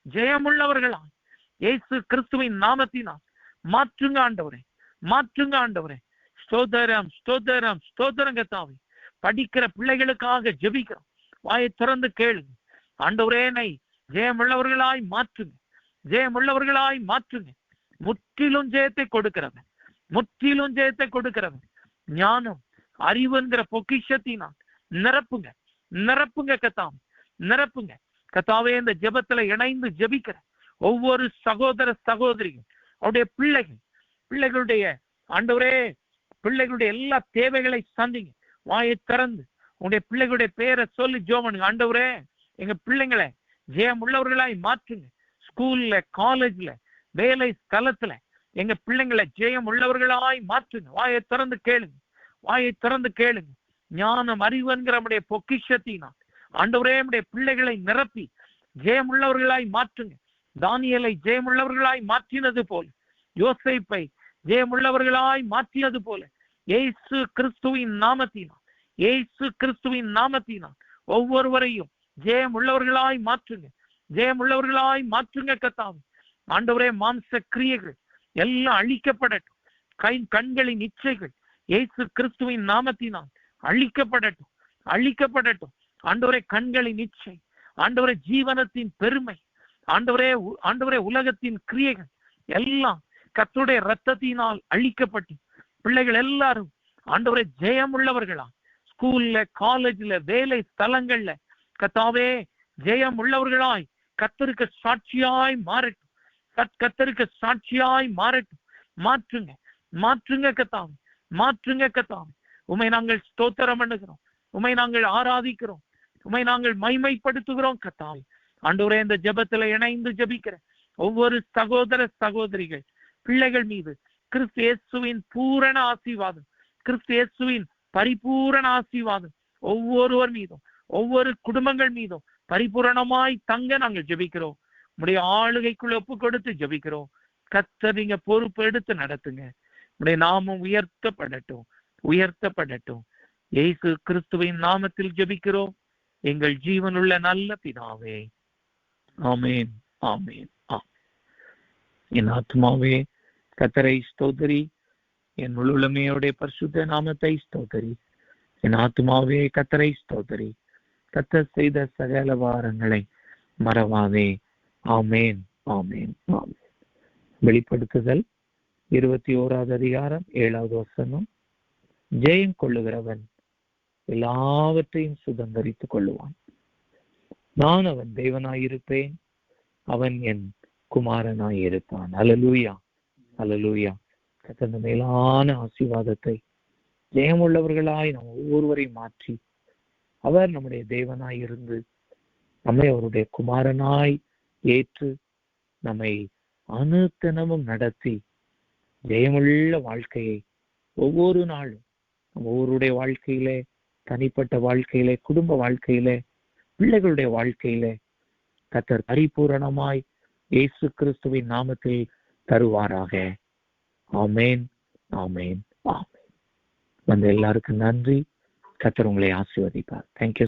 ஜெயமுள்ளவர்களாய் இயேசு கிறிஸ்துவின் நாமத்தினால் மாற்றுங்க ஆண்டவரே, மாற்றுங்க ஆண்டவரே. ஸ்தோத்திரம், ஸ்தோத்திரம், ஸ்தோத்திரம் கர்த்தாவே. படிக்கிற பிள்ளைகளுக்காக ஜெபிக்கிறோம். வாயை திறந்து கேளுங்க ஆண்டவரே. என்னை ஜெயமுள்ளவர்களாய் மாற்றுங்க, ஜெயமுள்ளவர்களாய் மாற்றுங்க. முற்றிலும் ஜெயத்தை கொடுக்கிறவன், முற்றிலும் ஜெயத்தை கொடுக்கிறவன். ஞானம் அறிவுங்கிற பொக்கிஷத்தினால் நிரப்புங்க, நிரப்புங்க கர்த்தாவே, நிரப்புங்க கர்த்தாவே. இந்த ஜெபத்துல இணைந்து ஜெபிக்கிற ஒவ்வொரு சகோதர சகோதரிகள், அவருடைய பிள்ளைகள், பிள்ளைகளுடைய ஆண்டவரே, பிள்ளைகளுடைய எல்லா தேவைகளை சந்திங்க. வாயை திறந்து உங்களுடைய பிள்ளைகளுடைய பேரை சொல்லி ஜெபம். ஆண்டவரே, எங்க பிள்ளைங்களை ஜெயம் உள்ளவர்களாய் மாற்றுங்க. ஸ்கூல்ல, காலேஜ்ல, வேலை ஸ்தலத்துல எங்க பிள்ளைங்களை ஜெயம் உள்ளவர்களாய் மாற்றுங்க. வாயை திறந்து கேளுங்க, வாயை திறந்து கேளுங்க. ஞானம் அறிவுங்கிற நம்முடைய பொக்கிஷத்தினால் ஆண்டவரே நம்முடைய பிள்ளைகளை நிரப்பி ஜெயம் உள்ளவர்களாய் மாற்றுங்க. தானியேலை ஜெயமுள்ளவர்களாய் மாற்றினது போல, யோசேப்பை ஜெயமுள்ளவர்களாய் மாற்றினது போல, இயேசு கிறிஸ்துவின் நாமத்தினால், இயேசு கிறிஸ்துவின் நாமத்தினால் ஒவ்வொருவரையும் ஜெயமுள்ளவர்களாய் மாற்றுங்க, ஜெயமுள்ளவர்களாய் மாற்றுங்க கர்த்தாவே. ஆண்டவரே, மாம்ச கிரியைகள் எல்லாம் அழிக்கப்படட்டும். கண்களின் இச்சைகள் இயேசு கிறிஸ்துவின் நாமத்தினால் அழிக்கப்படட்டும், அழிக்கப்படட்டும். ஆண்டவரே, கண்களின் இச்சை, ஆண்டவரே ஜீவனத்தின் பெருமை, ஆண்டவரே, ஆண்டவரே உலகத்தின் கிரியைகள் எல்லாம் கர்த்தருடைய இரத்தத்தினால் அழிக்கப்பட்டு பிள்ளைகள் எல்லாரும் ஆண்டவரே ஜெயம் உள்ளவர்களா ஸ்கூல்ல, காலேஜ்ல, வேலை ஸ்தலங்கள்ல கர்த்தாவே ஜெயம் உள்ளவர்களாய் கர்த்தருக்கு சாட்சியாய் மாறட்டும், கர்த்தருக்கு சாட்சியாய் மாறட்டும். மாற்றுங்க, மாற்றுங்க கர்த்தாவே, மாற்றுங்க கர்த்தாவே. உம்மை நாங்கள் ஸ்தோத்திரம் பண்ணுகிறோம், உம்மை நாங்கள் ஆராதிக்கிறோம், உம்மை நாங்கள் மைமைப்படுத்துகிறோம் கர்த்தாவே. ஆண்டவரே, இந்த ஜெபத்துல இணைந்து ஜெபிக்கிற ஒவ்வொரு சகோதர சகோதரிகள் பிள்ளைகள் மீது கிறிஸ்து இயேசுவின் பூரண ஆசீர்வாதம், கிறிஸ்து இயேசுவின் பரிபூரண ஆசீர்வாதம் ஒவ்வொருவர் மீதும், ஒவ்வொரு குடும்பங்கள் மீதும் பரிபூரணமாய் தங்க நாங்கள் ஜெபிக்கிறோம். உடைய ஆளுகைக்குள்ள ஒப்பு கொடுத்து ஜெபிக்கிறோம். கர்த்தர் நீங்க பொறுப்பு எடுத்து நடத்துங்க. உடைய நாமம் உயர்த்தப்படட்டும், உயர்த்தப்படட்டும். இயேசு கிறிஸ்துவின் நாமத்தில் ஜெபிக்கிறோம் எங்கள் ஜீவனுள்ள நல்ல பிதாவே. ஆமேன், ஆமேன், ஆமேன். என் ஆத்மாவே கர்த்தரை ஸ்தோத்திரி, என் முழுமையோடைய பரிசுத்த நாமத்தை ஸ்தோத்திரி. என் ஆத்மாவே கர்த்தரை ஸ்தோத்திரி, கர்த்தர் செய்த சகல வாரங்களை மறவாதே. ஆமேன், ஆமேன், ஆமேன். வெளிப்படுத்துதல் 21வது அதிகாரம் 7வது வசனம். ஜெயம் கொள்ளுகிறவன் எல்லாவற்றையும் சுதந்தரித்துக் கொள்ளுவான். நான் அவன் தேவனாயிருப்பேன், அவன் என் குமாரனாயிருப்பான். அல்லேலூயா, அல்லேலூயா. கர்த்தர் மேலான ஆசீர்வாதத்தை ஜெயமுள்ளவர்களாய் நாம் ஒவ்வொருவரையும் மாற்றி அவர் நம்முடைய தேவனாய் இருந்து நம்மை அவருடைய குமாரனாய் ஏற்று நம்மை அனுதினமும் நடத்தி ஜெயமுள்ள வாழ்க்கையை ஒவ்வொரு நாளும் நம்ம ஒவ்வொருடைய வாழ்க்கையிலே, தனிப்பட்ட வாழ்க்கையிலே, குடும்ப வாழ்க்கையிலே, பிள்ளைகளுடைய வாழ்க்கையிலே கர்த்தர் பரிபூரணமாய் இயேசு கிறிஸ்துவின் நாமத்தில் தருவாராக. ஆமேன், ஆமேன், ஆமேன். வந்த எல்லாருக்கும் நன்றி. கர்த்தர் உங்களை ஆசீர்வதிப்பார். தேங்க்யூ.